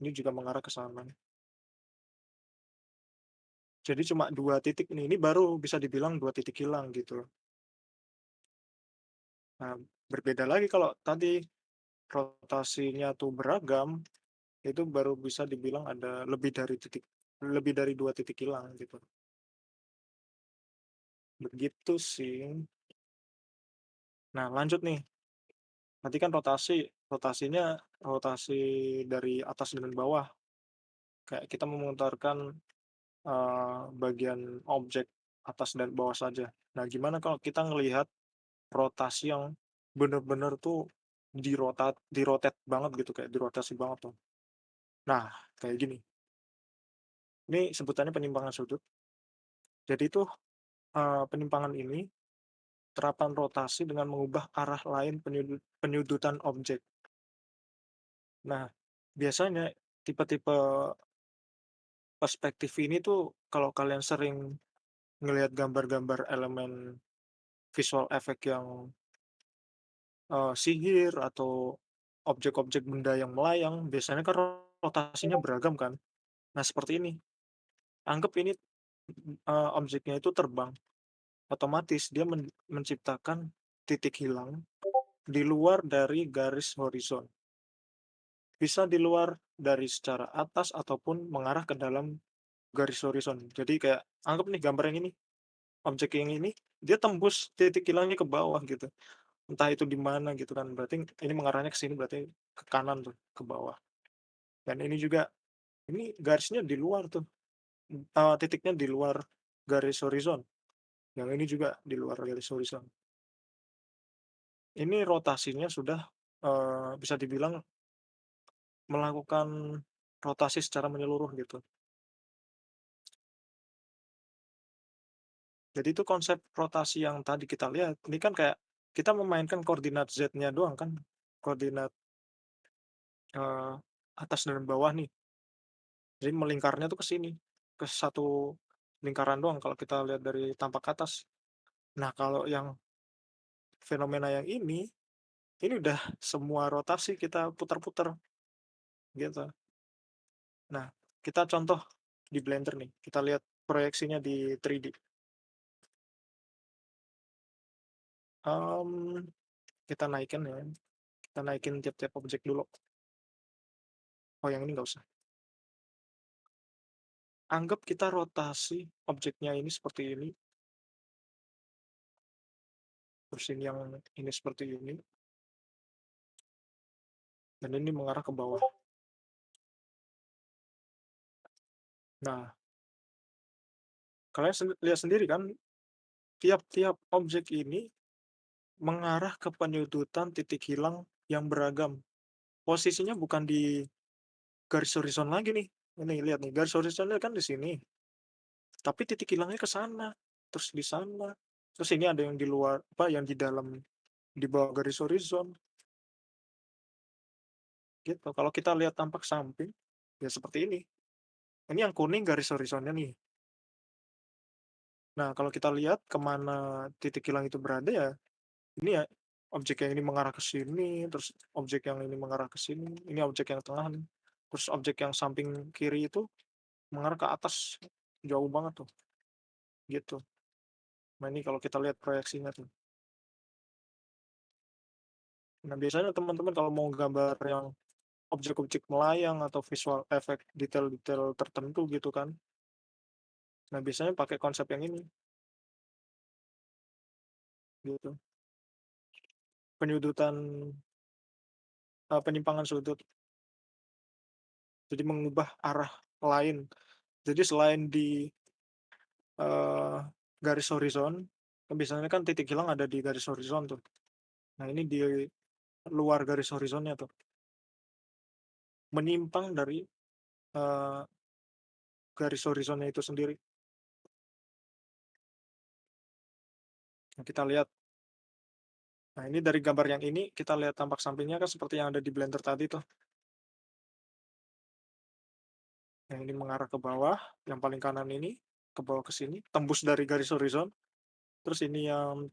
ini juga mengarah ke sana. Jadi cuma 2 titik ini baru bisa dibilang 2 titik hilang gitu. Nah, berbeda lagi kalau tadi rotasinya tuh beragam, itu baru bisa dibilang ada lebih dari 2 titik hilang gitu, begitu sih. Nah lanjut nih, nanti kan rotasinya rotasi dari atas dan bawah, kayak kita memutarkan, bagian objek atas dan bawah saja. Nah gimana kalau kita ngelihat rotasi yang bener-bener tuh di-rotate banget gitu, kayak dirotasi banget tuh. Nah, kayak gini, ini sebutannya penyimpangan sudut. Jadi tuh, penyimpangan ini terapan rotasi dengan mengubah arah lain penyudutan objek. Nah, biasanya tipe-tipe perspektif ini tuh kalau kalian sering ngelihat gambar-gambar elemen visual effect yang, sihir atau objek-objek benda yang melayang, biasanya kan rotasinya beragam kan. Nah, seperti ini, anggap ini, objeknya itu terbang, otomatis dia menciptakan titik hilang di luar dari garis horizon. Bisa di luar dari secara atas ataupun mengarah ke dalam garis horizon. Jadi kayak anggap nih gambar yang ini, objek yang ini, dia tembus titik hilangnya ke bawah gitu. Entah itu di mana gitu kan, berarti ini mengarahnya ke sini berarti ke kanan tuh, ke bawah. Dan ini juga, ini garisnya di luar tuh, titiknya di luar garis horizon, yang ini juga di luar garis horizon. Ini rotasinya sudah, bisa dibilang melakukan rotasi secara menyeluruh gitu. Jadi itu konsep rotasi yang tadi kita lihat, ini kan kayak kita memainkan koordinat Z-nya doang kan, koordinat, eee, atas dan bawah nih. Jadi melingkarnya tuh ke sini, ke satu lingkaran doang kalau kita lihat dari tampak ke atas. Nah, kalau yang fenomena yang ini udah semua rotasi kita putar-putar, gitu. Nah, kita contoh di Blender nih, kita lihat proyeksinya di 3D. Mmm, kita naikin ya, kita naikin tiap-tiap objek dulu. Oh, yang ini nggak usah. Anggap kita rotasi objeknya ini seperti ini, terus ini yang ini seperti ini, dan ini mengarah ke bawah. Nah, kalian lihat sendiri kan, tiap-tiap objek ini mengarah ke penyudutan titik hilang yang beragam. Posisinya bukan di garis horizon lagi nih. Ini lihat nih, garis horizonnya kan di sini, tapi titik hilangnya ke sana, terus di sana, terus ini ada yang di luar apa, yang di dalam, di bawah garis horizon, gitu. Kalau kita lihat tampak samping, ya seperti ini. Ini yang kuning garis horizonnya nih. Nah, kalau kita lihat kemana titik hilang itu berada ya, ini ya, objek yang ini mengarah ke sini, terus objek yang ini mengarah ke sini, ini objek yang tengah nih, terus objek yang samping kiri itu mengarah ke atas, jauh banget tuh, gitu. Nah, ini kalau kita lihat proyeksinya tuh. Nah, biasanya teman-teman kalau mau gambar yang objek-objek melayang atau visual effect detail-detail tertentu gitu kan, nah biasanya pakai konsep yang ini, gitu. Penyudutan, penyimpangan sudut, jadi mengubah arah lain. Jadi selain di, eee, garis horizon, kan biasanya kan titik hilang ada di garis horizon tuh. Nah, ini di luar garis horizonnya tuh, menyimpang dari, eee, garis horizonnya itu sendiri. Nah, kita lihat, nah ini dari gambar yang ini kita lihat tampak sampingnya kan seperti yang ada di Blender tadi tuh, yang ini mengarah ke bawah, yang paling kanan ini ke bawah ke sini, tembus dari garis horizon, terus ini yang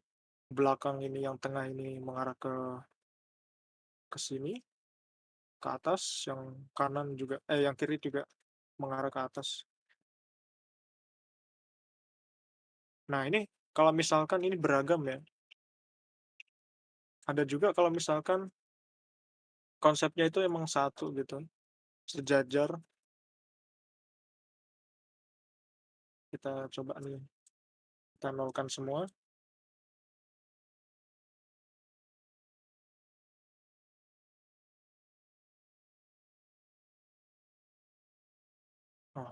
belakang ini, yang tengah ini mengarah ke ke sini, ke atas, yang kanan juga yang kiri juga mengarah ke atas. Nah ini kalau misalkan ini beragam ya, ada juga kalau misalkan konsepnya itu emang satu gitu, sejajar, kita coba nih, kita nolkan semua. Oh,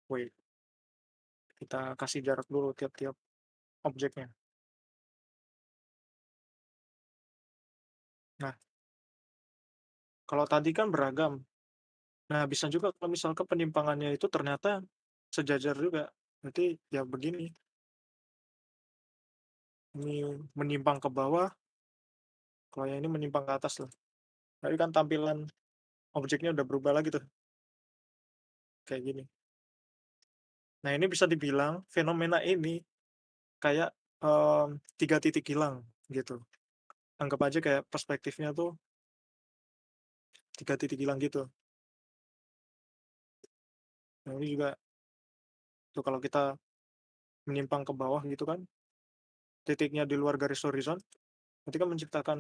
wait, kita kasih jarak dulu tiap-tiap objeknya. Nah, kalau tadi kan beragam. Nah, bisa juga kalau misalkan penyimpangannya itu ternyata sejajar juga. Berarti ya begini, ini menyimpang ke bawah, kalau yang ini menyimpang ke atas lah. Tapi kan tampilan objeknya udah berubah lagi tuh, kayak gini. Nah, ini bisa dibilang fenomena ini kayak, 3 titik hilang gitu. Anggap aja kayak perspektifnya tuh 3 titik hilang gitu. Nah, ini juga tuh kalau kita menyimpang ke bawah gitu kan, titiknya di luar garis horizon, nanti kan menciptakan,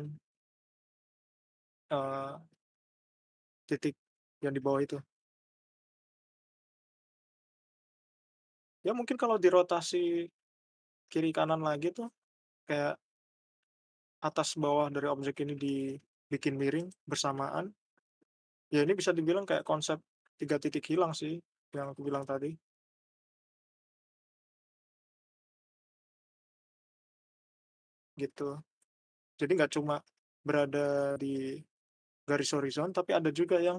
eee, titik yang di bawah itu. Ya mungkin kalau dirotasi kiri kanan lagi tuh, kayak atas bawah dari objek ini dibikin miring bersamaan, ya ini bisa dibilang kayak konsep 3 titik hilang sih, yang aku bilang tadi, gitu. Jadi nggak cuma berada di garis horizon, tapi ada juga yang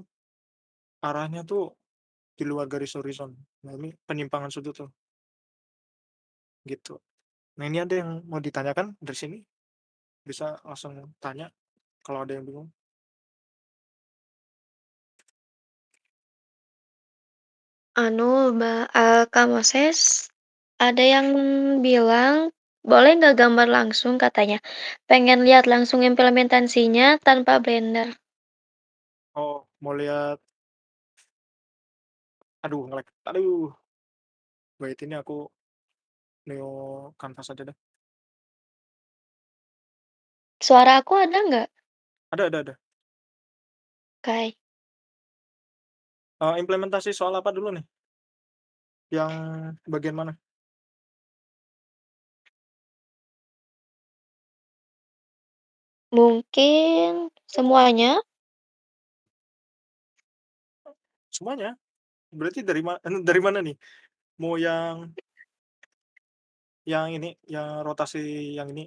arahnya tuh di luar garis horizon. Nah ini penyimpangan sudut tuh, gitu. Nah ini ada yang mau ditanyakan dari sini? Bisa langsung tanya kalau ada yang bingung. Anu, Kak Moses, ada yang bilang, boleh nggak gambar langsung katanya. Pengen lihat langsung implementasinya tanpa Blender. Oh, mau lihat, aduh nge-lag, aduh, wait ini aku neo kanvas aja deh. Suara aku ada nggak, Ada. Kak? Implementasi soal apa dulu nih? Yang bagian mana? Mungkin semuanya? Semuanya? Berarti dari mana nih? Mau yang ini, yang rotasi yang ini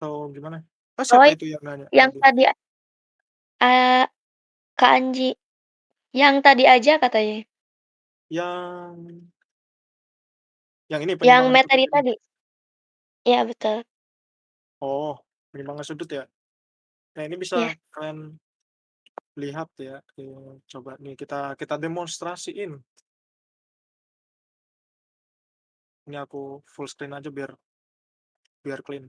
atau gimana? Oh, Oh, siapa itu yang nanya yang tadi? tadi, eee, Kak Anji, yang tadi aja katanya, Yang ini yang penyimpangan sudut materi ini? tadi? Iya betul, Oh, penyimpangan sudut ya? Nah, ini bisa iya. kalian lihat ya, coba nih kita kita demonstrasiin. Ini aku full screen aja biar biar clean.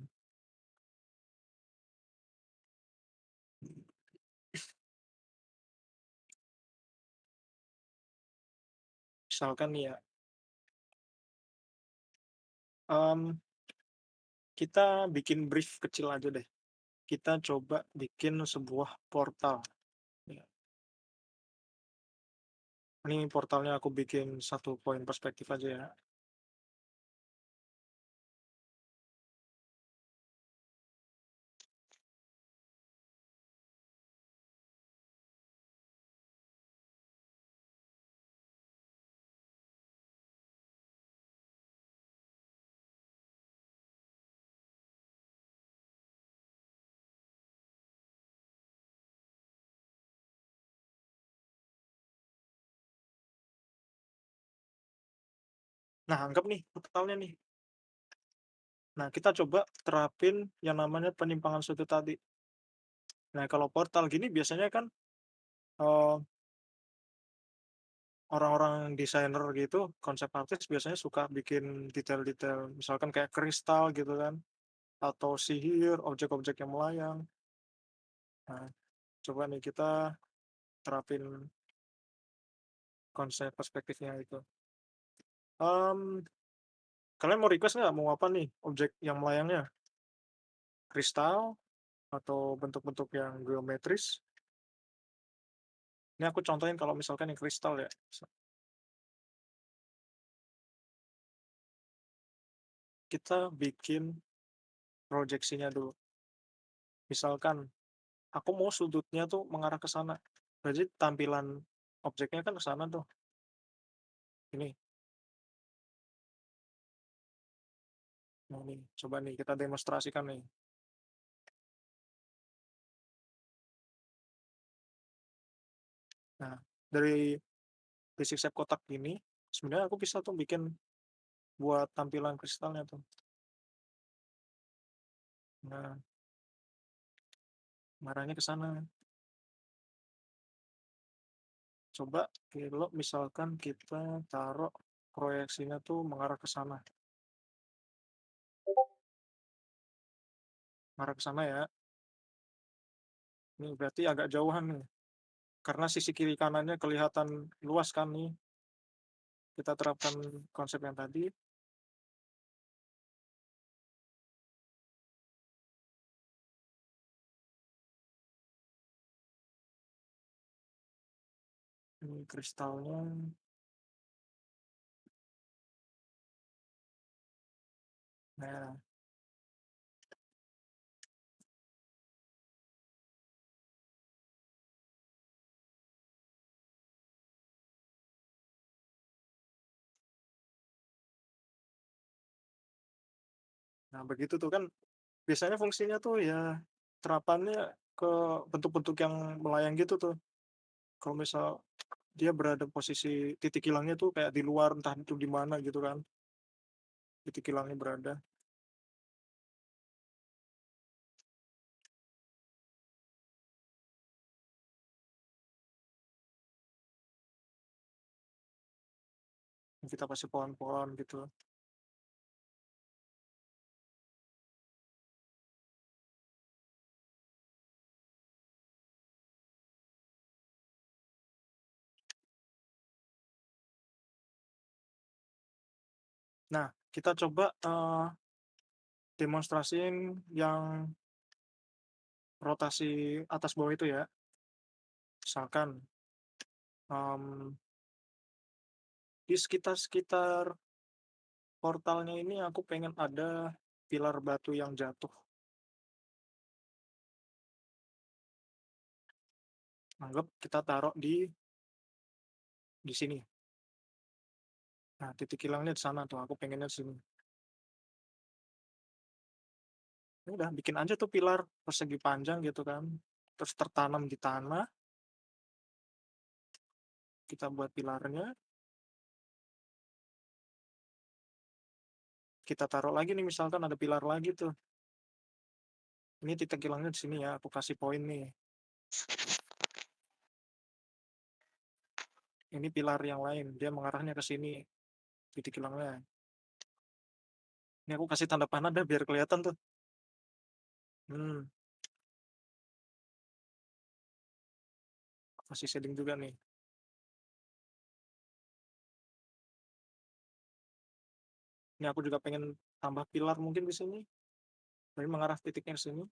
Misalkan nih ya, mmm, kita bikin brief kecil aja deh. Kita coba bikin sebuah portal, ya. Ini portalnya aku bikin satu poin perspektif aja ya. Nah, anggap nih portalnya nih. Nah, kita coba terapin yang namanya penyimpangan sudut tadi. Nah, kalau portal gini biasanya kan, eee, orang-orang desainer gitu, konsep artis biasanya suka bikin detail-detail, misalkan kayak kristal gitu kan, atau sihir, objek-objek yang melayang. Nah, coba nih kita terapin konsep perspektifnya itu. Mmm, Kalian mau request nggak, mau apa nih objek yang melayangnya? Kristal atau bentuk-bentuk yang geometris? Ini aku contohin kalau misalkan yang kristal ya. Kita bikin proyeksinya dulu. Misalkan aku mau sudutnya tuh mengarah ke sana, berarti tampilan objeknya kan ke sana tuh. Ini, nah nih, coba nih kita demonstrasikan nih. Nah, dari basic shape kotak ini, sebenarnya aku bisa tuh bikin buat tampilan kristalnya tuh. Nah, ngarahnya ke sana. Coba kalau misalkan kita taruh proyeksinya tuh mengarah ke sana, mengarah ke sana ya. Ini berarti agak jauhan nih, karena sisi kiri kanannya kelihatan luas kan nih. Kita terapkan konsep yang tadi, ini kristalnya. Nah, nah begitu tuh kan biasanya fungsinya tuh ya terapannya ke bentuk-bentuk yang melayang gitu tuh. Kalau misal dia berada posisi titik hilangnya tuh kayak di luar, entah itu di mana gitu kan, titik hilangnya berada. Kita kasih pohon-pohon gitu. Nah, kita coba, demonstrasiin yang rotasi atas bawah itu ya. Misalkan, mmm, di sekitar-sekitar portalnya ini aku pengen ada pilar batu yang jatuh. Anggap kita taruh di sini. Nah, titik hilangnya di sana tuh, aku pengennya di sini. Ya udah bikin aja tuh pilar persegi panjang gitu kan, terus tertanam di tanah, kita buat pilarnya, kita taruh lagi nih misalkan ada pilar lagi tuh, ini titik hilangnya di sini ya, aku kasih poin nih, ini pilar yang lain, dia mengarahnya ke sini, titik hilangnya. Ini aku kasih tanda panah dah biar kelihatan tuh. Hmm, kasih shading juga nih. Ini aku juga pengen tambah pilar mungkin di sini, tapi mengarah titiknya ke sini.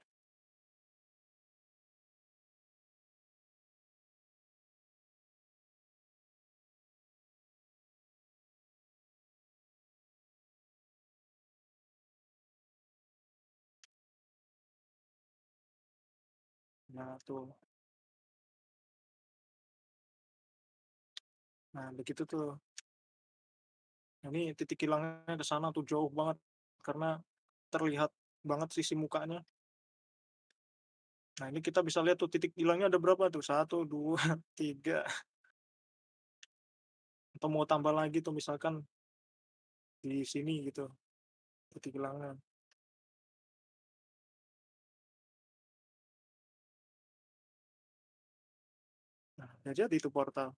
Nah tuh, nah begitu tuh. Nah, ini titik hilangnya ke sana tuh jauh banget, karena terlihat banget sisi mukanya. Nah, ini kita bisa lihat tuh titik hilangnya ada berapa tuh, satu 2 3 atau mau tambah lagi tuh misalkan di sini gitu, titik hilangnya. Nah, udah jadi itu portal,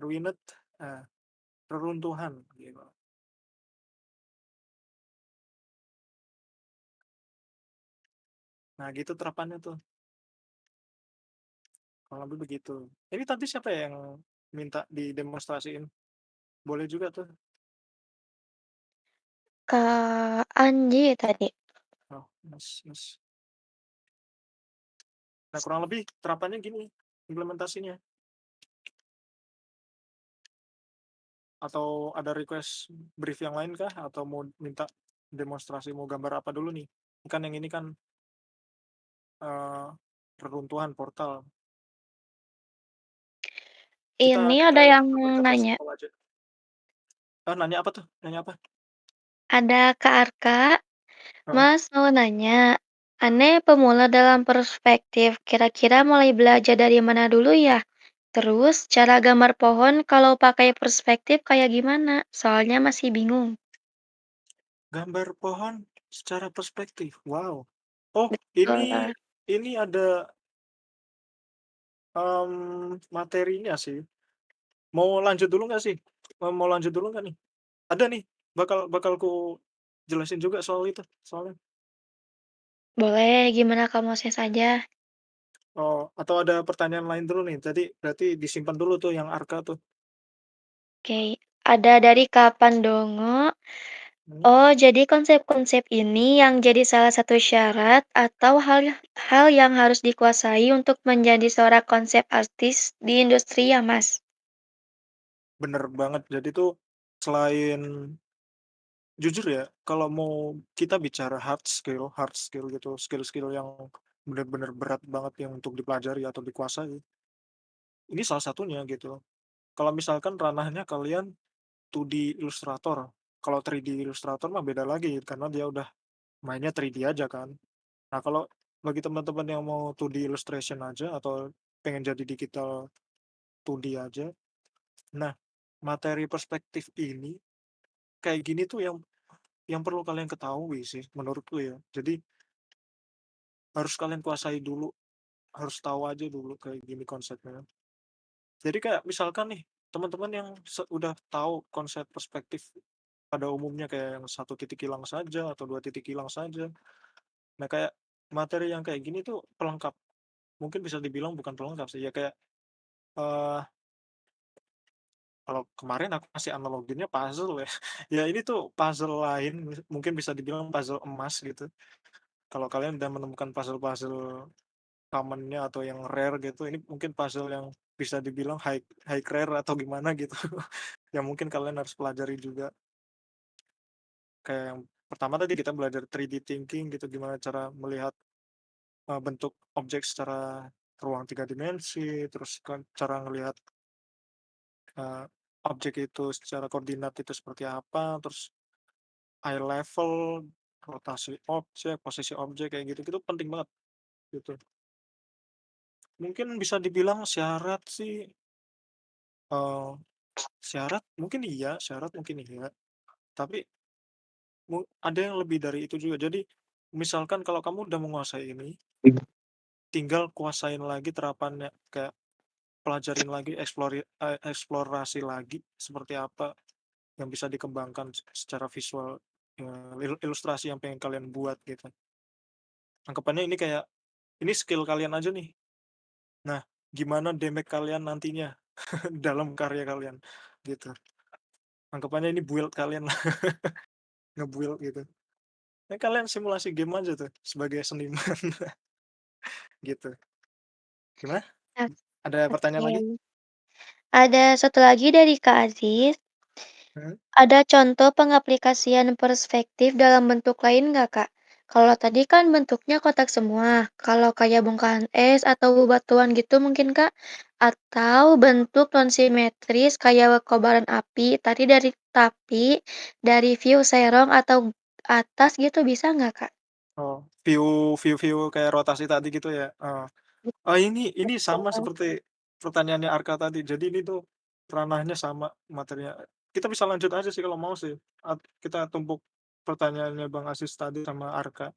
ruined, nah, reruntuhan gitu. Nah, gitu terapannya tuh. kurang lebih begitu. Ini tadi siapa ya yang minta didemonstrasiin? Boleh juga tuh. Kak Anji tadi. Oh, Mas Mas. Nah, kurang lebih terapannya gini, implementasinya. Atau ada request brief yang lain kah? Atau mau minta demonstrasi mau gambar apa dulu nih? Kan yang ini kan, eee, reruntuhan portal. Kita Ini kita ada yang gambar-gambar nanya, simpel aja. Nanya apa tuh? Nanya apa? ada Kak Arka, Heeh. Mas mau nanya, aneh pemula dalam perspektif, kira-kira mulai belajar dari mana dulu ya? Terus cara gambar pohon kalau pakai perspektif kayak gimana? Soalnya masih bingung. Gambar pohon secara perspektif, wow. Oh, ini Betul. ini ada, materinya sih. Mau lanjut dulu nggak sih? Mau lanjut dulu nggak nih? Ada nih, bakal ku jelasin juga soal itu, soalnya. Boleh, gimana kamu saya saja? Oh, atau ada pertanyaan lain dulu nih? Tadi berarti disimpan dulu tuh yang Arka tuh. Oke, ada dari Kapan Dongo. Mhm. Oh, jadi konsep-konsep ini yang jadi salah satu syarat atau hal yang harus dikuasai untuk menjadi seorang konsep artis di industri ya, Mas? Bener banget. Jadi tuh selain jujur ya, kalau mau kita bicara hard skill gitu, skill-skill yang bener-bener berat banget yang untuk dipelajari atau dikuasai, ini salah satunya gitu. Kalau misalkan ranahnya kalian 2D Illustrator, kalau 3D Illustrator mah beda lagi karena dia udah mainnya 3D aja kan. Nah, kalau bagi teman-teman yang mau 2D illustration aja atau pengen jadi digital 2D aja, nah materi perspektif ini kayak gini tuh yang perlu kalian ketahui sih menurutku ya. Jadi harus kalian kuasai dulu, harus tahu aja dulu kayak gini konsepnya. Jadi kayak misalkan nih, teman-teman yang udah tahu konsep perspektif pada umumnya kayak yang satu titik hilang saja atau dua titik hilang saja. Nah, kayak materi yang kayak gini tuh pelengkap. Mungkin bisa dibilang bukan pelengkap sih, ya kayak, eee, kalau kemarin aku kasih analoginya puzzle ya. Ya ini tuh puzzle lain, mungkin bisa dibilang puzzle emas gitu. Kalau kalian udah menemukan puzzle-puzzle common-nya atau yang rare gitu, ini mungkin puzzle yang bisa dibilang high high rare atau gimana gitu, yang mungkin kalian harus pelajari juga. Kayak yang pertama tadi kita belajar 3D thinking gitu, gimana cara melihat, bentuk objek secara ruang 3 dimensi, terus kan cara ngelihat, eee, objek itu secara koordinat itu seperti apa, terus eye level, rotasi objek, posisi objek, kayak gitu-gitu penting banget gitu. Mungkin bisa dibilang syarat sih, eee, syarat mungkin iya, tapi ada yang lebih dari itu juga. Jadi, misalkan kalau kamu udah menguasai ini, tinggal kuasain lagi terapannya, kayak pelajarin lagi, eksplorasi lagi seperti apa yang bisa dikembangkan secara visual, ilustrasi yang pengen kalian buat gitu. Anggapannya ini kayak, ini skill kalian aja nih. Nah, gimana damage kalian nantinya dalam karya kalian, gitu. Anggapannya ini build kalian lah, nge-build gitu. Ya kalian simulasi game aja tuh sebagai seniman, gitu. Gimana? Ah, Ada pertanyaan lagi? oke. Ada satu lagi dari Kak Aziz. Mhm. Ada contoh pengaplikasian perspektif dalam bentuk lain nggak, Kak? Kalau tadi kan bentuknya kotak semua. Kalau kayak bongkahan es atau bebatuan gitu mungkin, Kak? Atau bentuk non simetris kayak kobaran api dari view serong atau atas gitu bisa nggak, Kak? Oh, view kayak rotasi tadi gitu ya? Heeh. Oh, ini sama Betul. seperti pertanyaannya Arka tadi. Jadi ini tuh ranahnya sama materinya. Kita bisa lanjut aja sih kalau mau sih, kita tumpuk pertanyaannya Bang Aziz tadi sama Arka.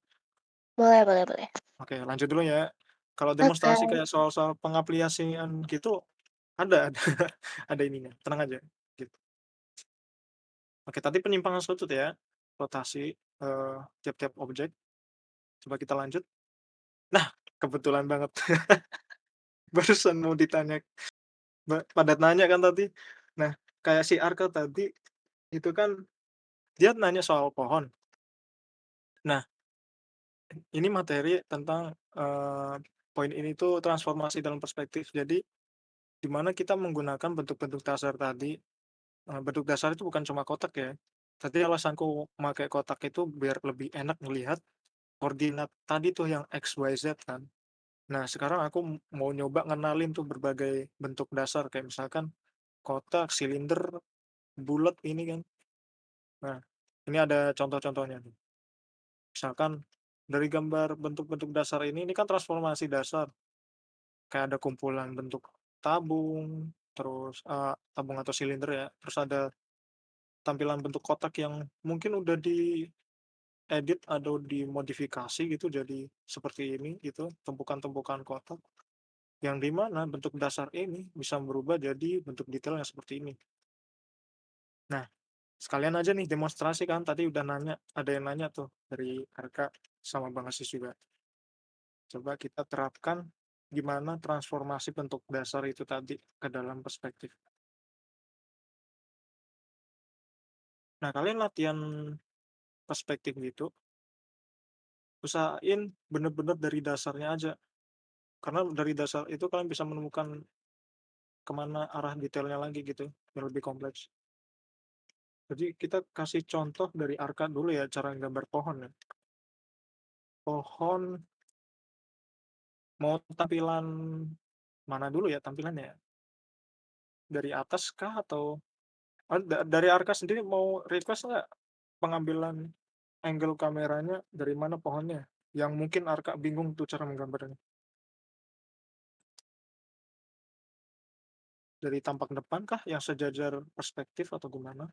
Boleh, boleh, boleh. Oke, lanjut dulu ya. Kalau Oke. demonstrasi kayak soal-soal pengaplikasian gitu, ada ada ininya, tenang aja, gitu. Oke, tadi penyimpangan sudut ya, rotasi, tiap-tiap objek. Coba kita lanjut. Nah, kebetulan banget. barusan mau ditanya, pada nanya kan tadi. Nah, kayak si Arka tadi, itu kan dia nanya soal pohon. Nah, ini materi tentang, poin ini tuh transformasi dalam perspektif. Jadi, di mana kita menggunakan bentuk-bentuk dasar tadi, bentuk dasar itu bukan cuma kotak ya. Tadi alasanku memakai kotak itu biar lebih enak melihat koordinat tadi tuh yang X, Y, Z kan. Nah, sekarang aku mau nyoba ngenalin tuh berbagai bentuk dasar kayak misalkan kotak, silinder, bulat ini kan. Nah, ini ada contoh-contohnya nih. Misalkan dari gambar bentuk-bentuk dasar ini kan transformasi dasar, kayak ada kumpulan bentuk tabung, terus, tabung atau silinder ya, terus ada tampilan bentuk kotak yang mungkin udah diedit atau dimodifikasi gitu jadi seperti ini gitu, tumpukan-tumpukan kotak, yang di mana bentuk dasar ini bisa berubah jadi bentuk detail yang seperti ini. Nah, sekalian aja nih demonstrasi kan tadi udah nanya, ada yang nanya tuh dari Arka sama Bang Asis juga. Coba kita terapkan gimana transformasi bentuk dasar itu tadi ke dalam perspektif. Nah, kalian latihan perspektif gitu, usahain bener-bener dari dasarnya aja. Karena dari dasar itu kalian bisa menemukan kemana arah detailnya lagi gitu, yang lebih kompleks. Jadi kita kasih contoh dari Arka dulu ya, cara gambar pohon ya. Pohon mau tampilan mana dulu ya tampilannya ya? Dari atas kah atau dari Arka sendiri mau request nggak pengambilan angle kameranya dari mana pohonnya? Yang mungkin Arka bingung tuh cara menggambarnya. Dari tampak depan kah yang sejajar perspektif atau gimana?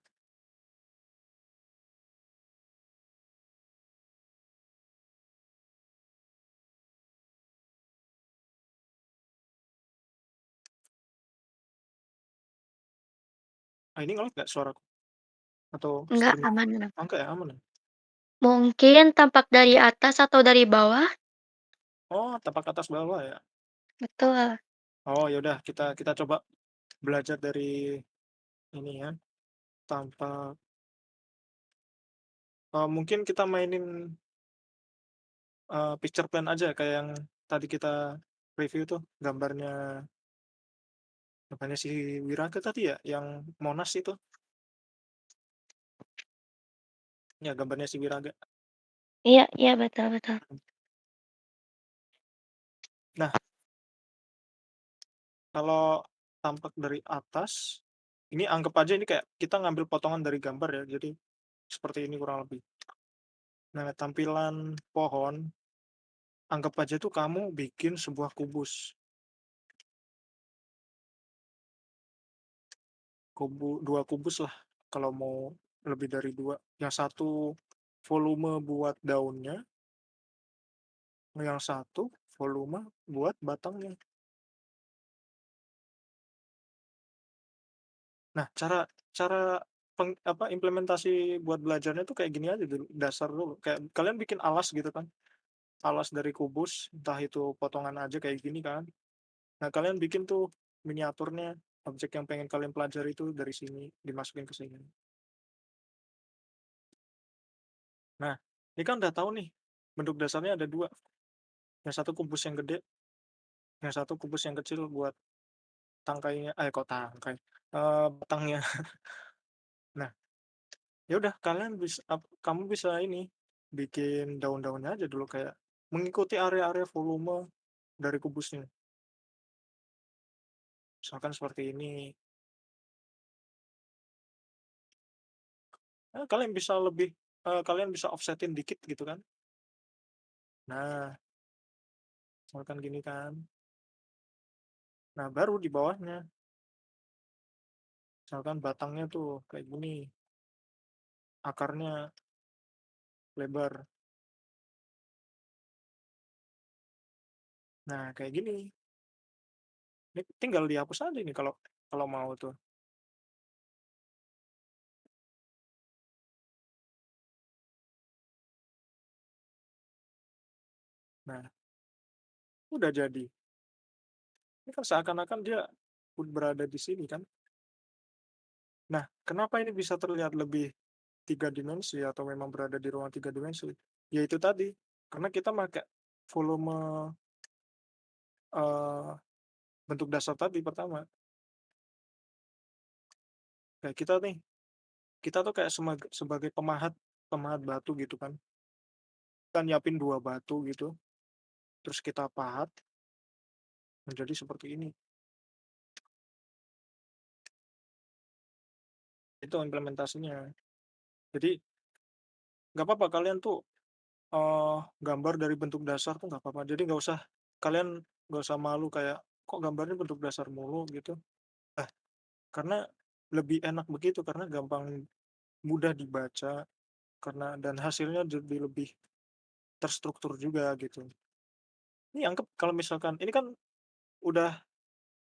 Ah, ini ngelag nggak suaraku? Atau Enggak, streaming? aman. Oh, enggak ya, aman ya? Mungkin tampak dari atas atau dari bawah? Oh, tampak atas bawah ya? Betul. Oh, ya udah kita kita coba belajar dari ini ya, tampak mungkin kita mainin, picture plane aja kayak yang tadi kita review tuh gambarnya si Wiraga tadi ya, yang Monas itu? Ya, gambarnya si Wiraga. Iya iya, betul betul. Nah, kalau tampak dari atas, ini anggap aja ini kayak kita ngambil potongan dari gambar ya, jadi seperti ini kurang lebih. Nah, tampilan pohon, anggap aja tuh kamu bikin sebuah kubus, 2 kubus lah, kalau mau lebih dari 2. Yang satu volume buat daunnya, yang satu volume buat batangnya. Nah, cara cara implementasi buat belajarnya tuh kayak gini aja dulu, dasar dulu, kayak kalian bikin alas gitu kan, alas dari kubus, entah itu potongan aja kayak gini kan. Nah, kalian bikin tuh miniaturnya, objek yang pengen kalian pelajari itu dari sini, dimasukin ke sini. Nah, ini kan udah tahu nih, bentuk dasarnya ada 2, yang satu kubus yang gede, yang satu kubus yang kecil buat tangkainya kok tangkai, batangnya. Nah, ya udah kalian kamu bisa ini, bikin daun-daunnya aja dulu kayak mengikuti area-area volume dari kubusnya. Misalkan seperti ini, kalian bisa offsetin dikit gitu kan. Nah, misalkan gini kan. Nah, baru di bawahnya, misalkan batangnya tuh kayak gini, akarnya lebar. Nah, kayak gini. Ini tinggal dihapus aja nih kalau kalau mau tuh. Nah, udah jadi. Ini kan seakan-akan dia berada di sini kan. Nah, kenapa ini bisa terlihat lebih 3 dimensi atau memang berada di ruang 3 dimensi? Ya itu tadi, karena kita pakai volume, eee, bentuk dasar tadi pertama. Kayak kita nih, kita tuh kayak sebagai pemahat pemahat batu gitu kan. Kita nyiapin 2 batu gitu, terus kita pahat menjadi seperti ini. Itu implementasinya. Jadi nggak apa-apa kalian tuh, gambar dari bentuk dasar tuh nggak apa-apa. Jadi kalian nggak usah malu kayak, "Kok gambarnya bentuk dasar mulu?" Gitu. Lah, karena lebih enak begitu, karena mudah dibaca, dan hasilnya jadi lebih terstruktur juga gitu. Ini anggap kalau misalkan ini kan udah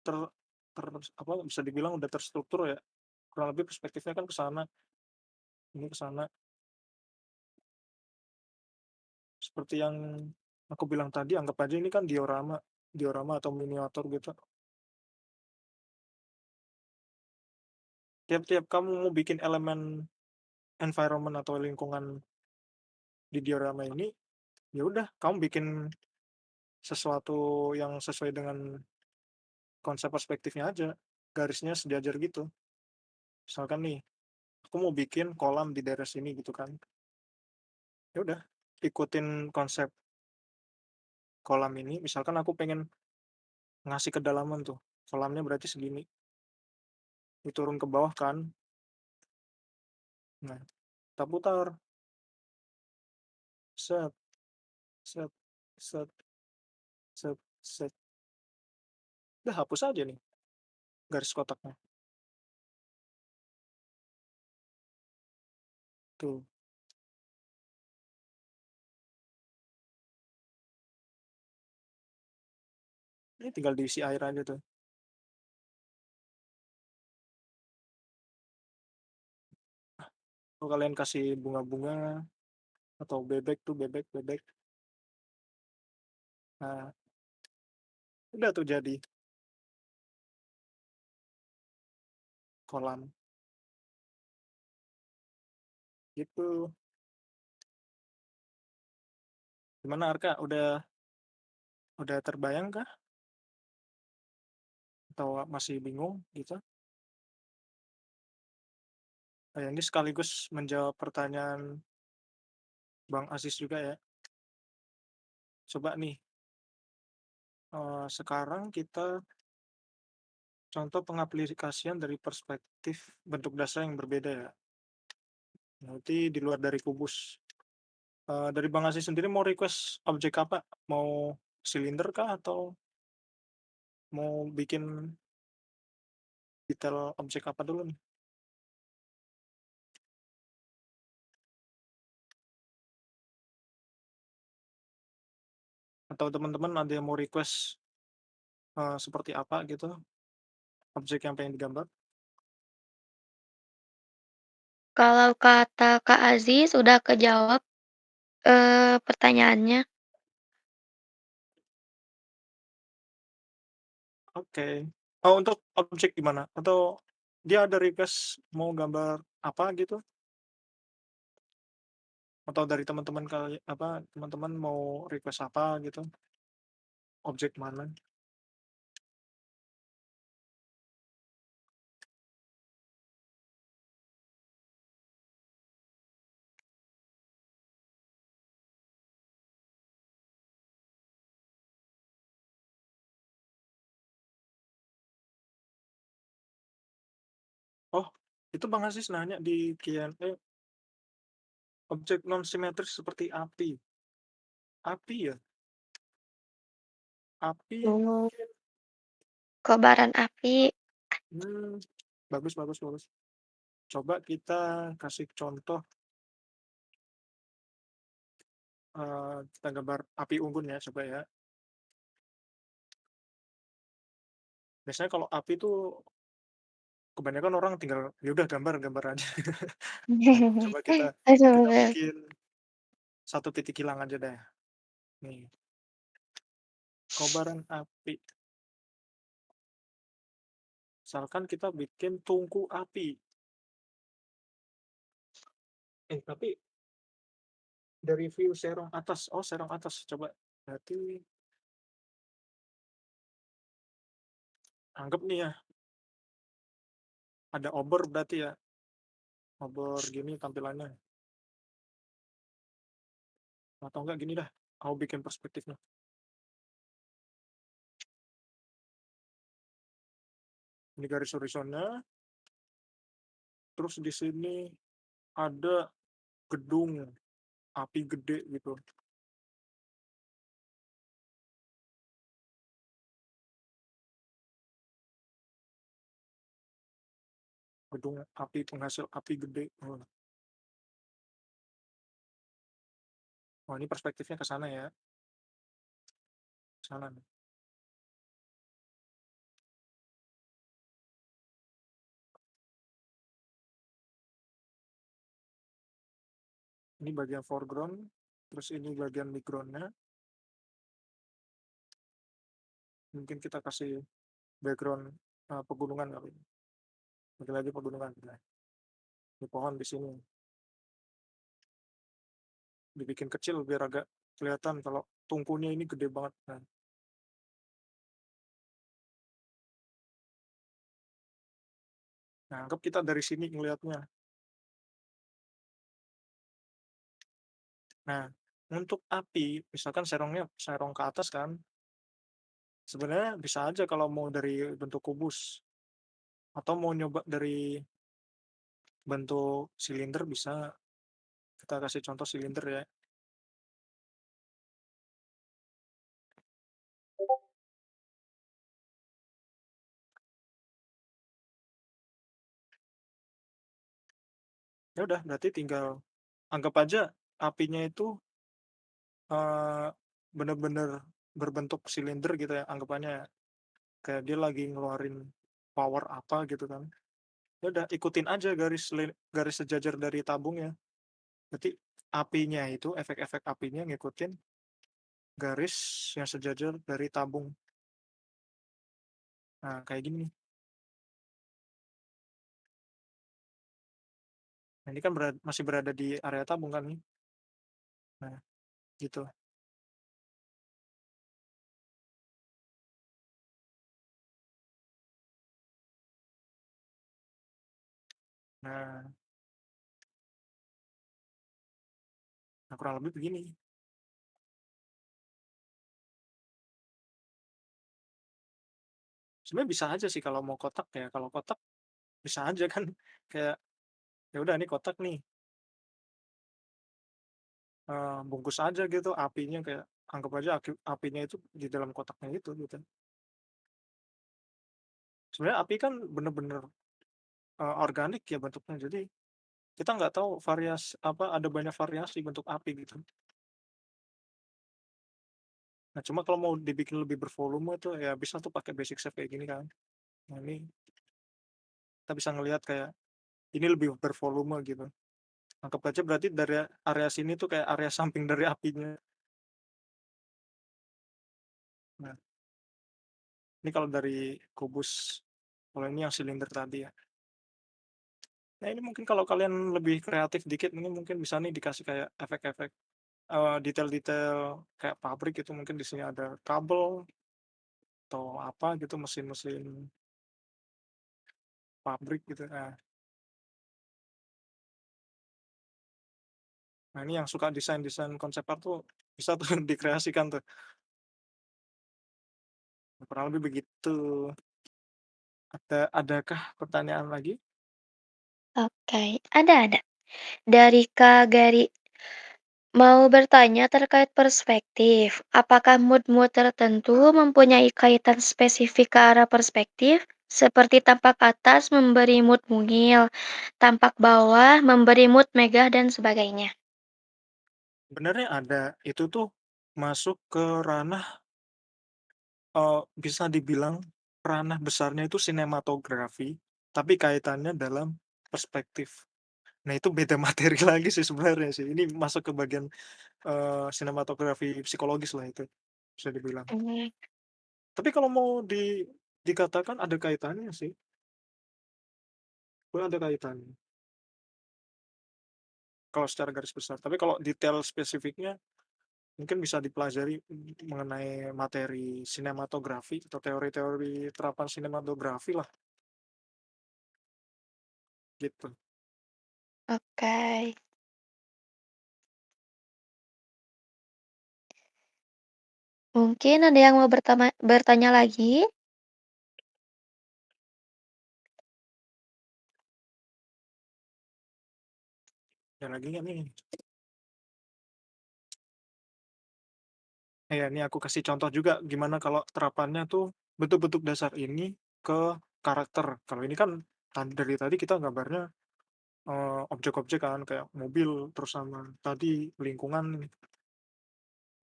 ter ter apa, bisa dibilang udah terstruktur ya, kurang lebih perspektifnya kan ke sana, ini ke sana, seperti yang aku bilang tadi, anggap aja ini kan diorama diorama atau miniatur gitu. Tiap-tiap kamu mau bikin elemen environment atau lingkungan di diorama ini, ya udah kamu bikin sesuatu yang sesuai dengan konsep perspektifnya aja, garisnya sejajar gitu. Misalkan nih, aku mau bikin kolam di daerah sini gitu kan, ya udah ikutin konsep kolam ini, misalkan aku pengen ngasih kedalaman tuh, kolamnya berarti segini, diturun ke bawah kan, nah kita putar, set set set set set, udah hapus aja nih garis kotaknya, tuh. Ini tinggal diisi air aja tuh, kalau kalian kasih bunga-bunga atau bebek tuh, bebek-bebek, nah udah tuh jadi kolam, gitu. Gimana Arka, udah terbayang kah? Atau masih bingung gitu? Ini sekaligus menjawab pertanyaan Bang Aziz juga ya. Coba nih, sekarang kita contoh pengaplikasian dari perspektif bentuk dasar yang berbeda ya, nanti di luar dari kubus. Dari Bang Aziz sendiri mau request objek apa? Mau silinder kah atau mau bikin detail objek apa dulu nih? Atau teman-teman ada yang mau request, seperti apa gitu, objek yang pengen digambar? Kalau kata Kak Aziz udah kejawab, pertanyaannya. Oke. Oh, untuk objek gimana? Atau dia ada request mau gambar apa gitu? Atau dari teman-teman mau request apa gitu? Objek mana? Oh, itu Bang Aziz nanya di Q&A, objek non simetris seperti api. Api ya? Api Oh, mungkin, kobaran api. hmm, bagus bagus bagus. Coba kita kasih contoh, kita gambar api unggun ya, coba ya. Biasanya kalau api tuh kebanyakan orang tinggal, ya udah gambar gambar aja. Nah, coba kita Aduh. bikin satu titik hilang aja deh. Nih, kobaran api. Misalkan kita bikin tungku api, tapi dari view serong atas, oh serong atas, coba berarti anggap nih ya, ada obor berarti ya, obor gini tampilannya, atau enggak gini dah, aku bikin perspektifnya. Ini garis horizonnya, terus di sini ada gedung api gede gitu, gedung api penghasil api gede. Oh, ini perspektifnya ke sana ya, ke sana nih. Ini bagian foreground, terus ini bagian backgroundnya. Mungkin kita kasih background pegunungan kali. Lagi-lagi pegunungan. Nah, ini pohon di sini dibikin kecil biar agak kelihatan kalau tungkunya ini gede banget. Nah, anggap kita dari sini ngelihatnya. Nah, untuk api, misalkan serongnya serong ke atas kan, sebenarnya bisa aja kalau mau dari bentuk kubus atau mau nyoba dari bentuk silinder bisa. Kita kasih contoh silinder ya. Ya udah, berarti tinggal anggap aja apinya itu Eee, bener-bener berbentuk silinder gitu ya anggapannya ya, kayak dia lagi ngeluarin power apa gitu kan. Ya udah ikutin aja garis sejajar dari tabungnya. Berarti apinya itu, efek-efek apinya ngikutin garis yang sejajar dari tabung. Nah, kayak gini nih. Nah, ini kan masih berada di area tabung kan nih. Nah, gitu. Nah nah kurang lebih begini. Sebenarnya bisa aja sih kalau mau kotak ya, kalau kotak bisa aja kan kayak, ya udah ini kotak nih, bungkus aja gitu apinya kayak anggap aja apinya itu di dalam kotaknya itu gitu. Sebenarnya api kan bener-bener, organik ya bentuknya, jadi kita nggak tahu ada banyak variasi bentuk api gitu. Nah, cuma kalau mau dibikin lebih bervolume tuh ya bisa tuh pakai basic shape kayak gini kan. Nah, ini kita bisa ngelihat kayak ini lebih bervolume gitu. Anggap aja berarti dari area sini tuh kayak area samping dari apinya. Nah, ini kalau dari kubus, kalau ini yang silinder tadi ya. Nah, ini mungkin kalau kalian lebih kreatif dikit ini mungkin bisa nih dikasih kayak efek-efek, detail-detail kayak pabrik itu mungkin di sini ada kabel atau apa gitu, mesin-mesin pabrik gitu. Nah, ini yang suka desain-desain konsep art tuh bisa tuh dikreasikan tuh. Kurang lebih begitu. Adakah pertanyaan lagi? Oke, ada. Dari Kak Gary, mau bertanya terkait perspektif. Apakah mood-mood tertentu mempunyai kaitan spesifik ke arah perspektif? Seperti tampak atas memberi mood mungil, tampak bawah memberi mood megah dan sebagainya. Sebenarnya ada, itu tuh masuk ke ranah, bisa dibilang ranah besarnya itu sinematografi, tapi kaitannya dalam perspektif. Nah, itu beda materi lagi sih sebenarnya sih, ini masuk ke bagian, sinematografi psikologis lah itu, bisa dibilang. Mmm, Tapi kalau mau dikatakan ada kaitannya sih, ada kaitannya, kalau secara garis besar. Tapi kalau detail spesifiknya mungkin bisa dipelajari mengenai materi sinematografi atau teori-teori terapan sinematografi lah, gitu. Oke. Mungkin ada yang mau bertanya lagi? Ada lagi nggak nih? Ya, ini aku kasih contoh juga gimana kalau terapannya tuh bentuk-bentuk dasar ini ke karakter. Kalau ini kan dari tadi kita gambarnya, objek-objek kan kayak mobil, terus sama tadi lingkungan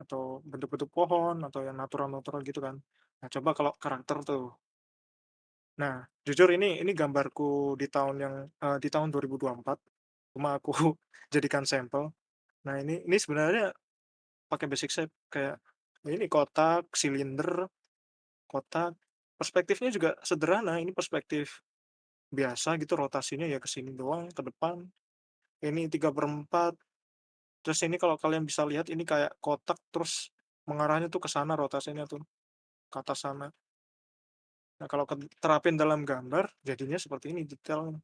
atau bentuk-bentuk pohon atau yang natural-natural gitu kan. Nah, coba kalau karakter tuh. Nah, jujur ini gambarku di tahun 2024, cuma aku jadikan sampel. Nah, ini sebenarnya pakai basic shape kayak ini kotak, silinder, kotak, perspektifnya juga sederhana, ini perspektif biasa gitu, rotasinya ya ke sini doang, ke depan. Ini 3/4, terus ini kalau kalian bisa lihat ini kayak kotak terus mengarahnya tuh ke sana rotasinya tuh, ke atas sana. Nah, kalau terapin dalam gambar, jadinya seperti ini detailnya.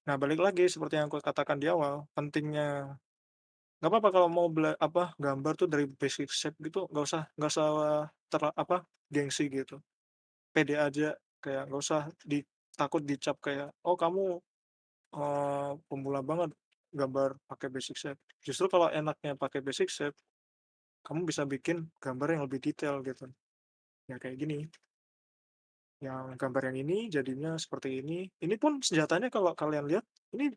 Nah, balik lagi seperti yang aku katakan di awal, pentingnya nggak apa-apa kalau mau gambar tuh dari basic shape gitu, nggak usah gengsi gitu. Pede aja, kayak nggak usah takut dicap kayak, "Oh kamu, pemula banget gambar pakai basic shape." Justru kalau enaknya pakai basic shape, kamu bisa bikin gambar yang lebih detail gitu. Ya kayak gini, yang gambar yang ini jadinya seperti ini pun senjatanya kalau kalian lihat, ini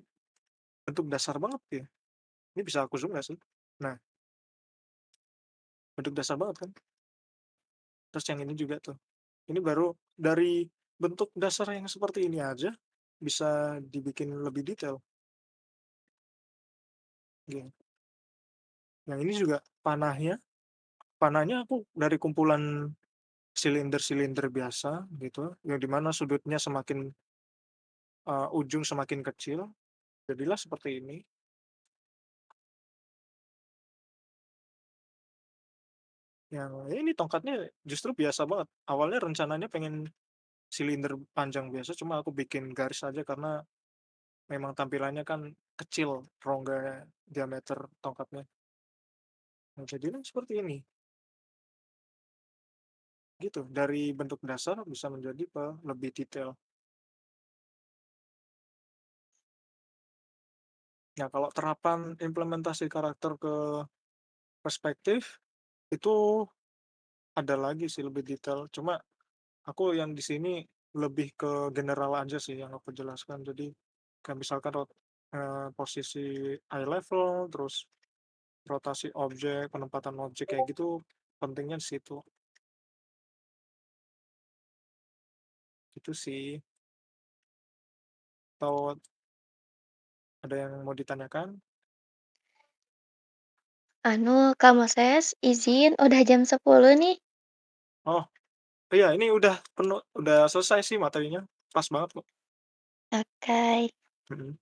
bentuk dasar banget ya. Ini bisa aku zoom nggak sih? Nah, bentuk dasar banget kan? Terus yang ini juga tuh, ini baru dari bentuk dasar yang seperti ini aja, bisa dibikin lebih detail, gitu. Yang ini juga panahnya aku dari kumpulan silinder-silinder biasa gitu, yang di mana sudutnya semakin, ujung semakin kecil, jadilah seperti ini. Yang ya ini tongkatnya justru biasa banget, awalnya rencananya pengen silinder panjang biasa, cuma aku bikin garis aja karena memang tampilannya kan kecil, rongga diameter tongkatnya. Nah, jadilah seperti ini, gitu. Dari bentuk dasar bisa menjadi ke lebih detail. Nah, kalau terapan implementasi karakter ke perspektif, itu ada lagi sih lebih detail, cuma aku yang di sini lebih ke general aja sih yang aku jelaskan. Jadi, kayak misalkan posisi eye level, terus rotasi objek, penempatan objek kayak gitu, pentingnya di situ, gitu sih. Atau ada yang mau ditanyakan? Anu, Kak Moses, izin udah jam 10 nih. Oh, iya ini udah penuh, udah selesai sih materinya, pas banget kok. Oke. Mhm.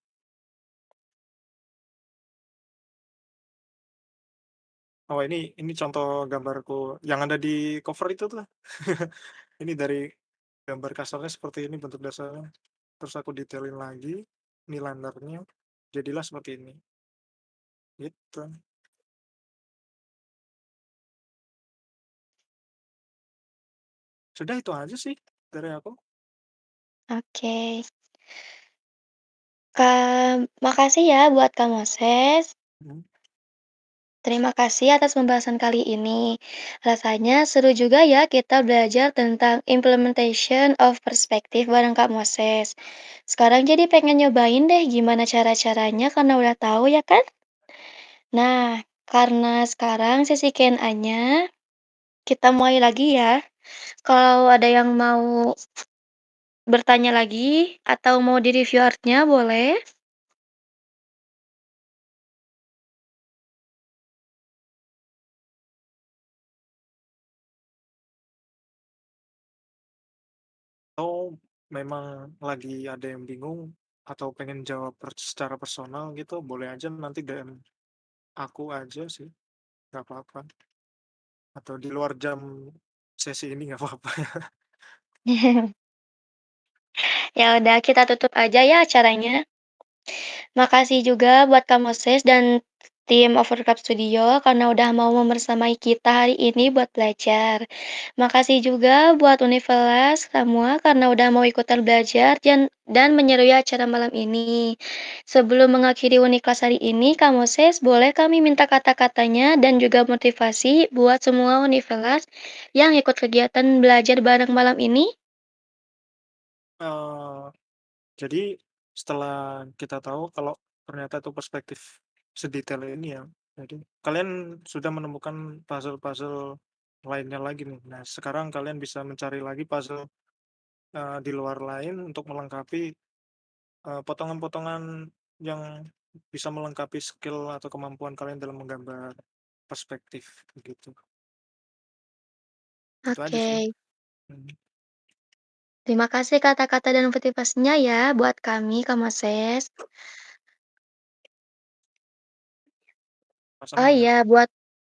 Oh ini contoh gambarku yang ada di cover itu tuh. Ini dari gambar kasarnya seperti ini bentuk dasarnya, terus aku detailin lagi, ini landarnya, jadilah seperti ini, gitu. Sudah itu aja sih dari aku. Oke. Makasih ya buat Kak Moses. Mhm. Terima kasih atas pembahasan kali ini. Rasanya seru juga ya kita belajar tentang implementation of perspective bareng Kak Moses. Sekarang jadi pengen nyobain deh gimana cara-caranya karena udah tahu ya kan? Nah, karena sekarang sesi Q&A-nya, kita mulai lagi ya. Kalau ada yang mau bertanya lagi atau mau di-review artnya boleh. Oh memang lagi ada yang bingung atau pengen jawab secara personal gitu, boleh aja nanti DM aku aja sih, nggak apa-apa. Atau di luar jam sesi ini nggak apa-apa. Ya udah kita tutup aja ya acaranya. Makasih juga buat Kak Moses dan tim Overcraft Studio karena udah mau membersamai kita hari ini buat belajar. Makasih juga buat Univelas semua karena udah mau ikutan belajar dan menyerui acara malam ini. Sebelum mengakhiri Uniklas hari ini, Kak Moses, boleh kami minta kata-katanya dan juga motivasi buat semua Univelas yang ikut kegiatan belajar bareng malam ini? Eee, jadi setelah kita tahu kalau ternyata itu perspektif sedetail ini ya, jadi kalian sudah menemukan puzzle-puzzle lainnya lagi nih. Nah, sekarang kalian bisa mencari lagi puzzle, di luar lain untuk melengkapi, potongan-potongan yang bisa melengkapi skill atau kemampuan kalian dalam menggambar perspektif, begitu. Itu aja Oke. sih. Mhm, Terima kasih kata-kata dan motivasinya ya buat kami, Kak Moses. Oh sama-sama. iya,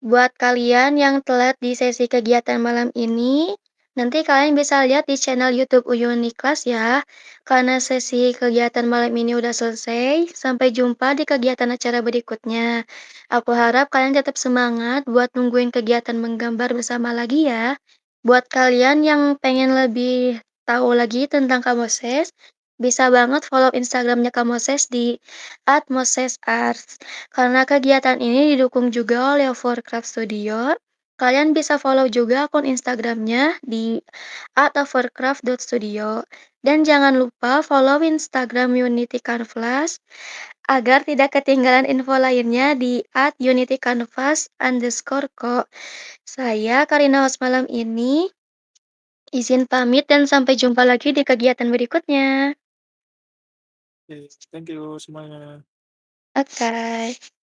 buat kalian yang telat di sesi kegiatan malam ini, nanti kalian bisa lihat di channel YouTube Uyuniklas ya. Karena sesi kegiatan malam ini udah selesai, sampai jumpa di kegiatan acara berikutnya. Aku harap kalian tetap semangat buat nungguin kegiatan menggambar bersama lagi ya. Buat kalian yang pengen lebih tahu lagi tentang Kamoses, bisa banget follow Instagramnya Kamoses di @mosesarts. Karena kegiatan ini didukung juga oleh Overcraft Studio, kalian bisa follow juga akun Instagramnya di @overcraft.studio. Dan jangan lupa follow Instagram Unity Canvas agar tidak ketinggalan info lainnya di @unitycanvas_ko. Saya Karina Host malam ini izin pamit dan sampai jumpa lagi di kegiatan berikutnya. Oke, thank you semuanya. Oke.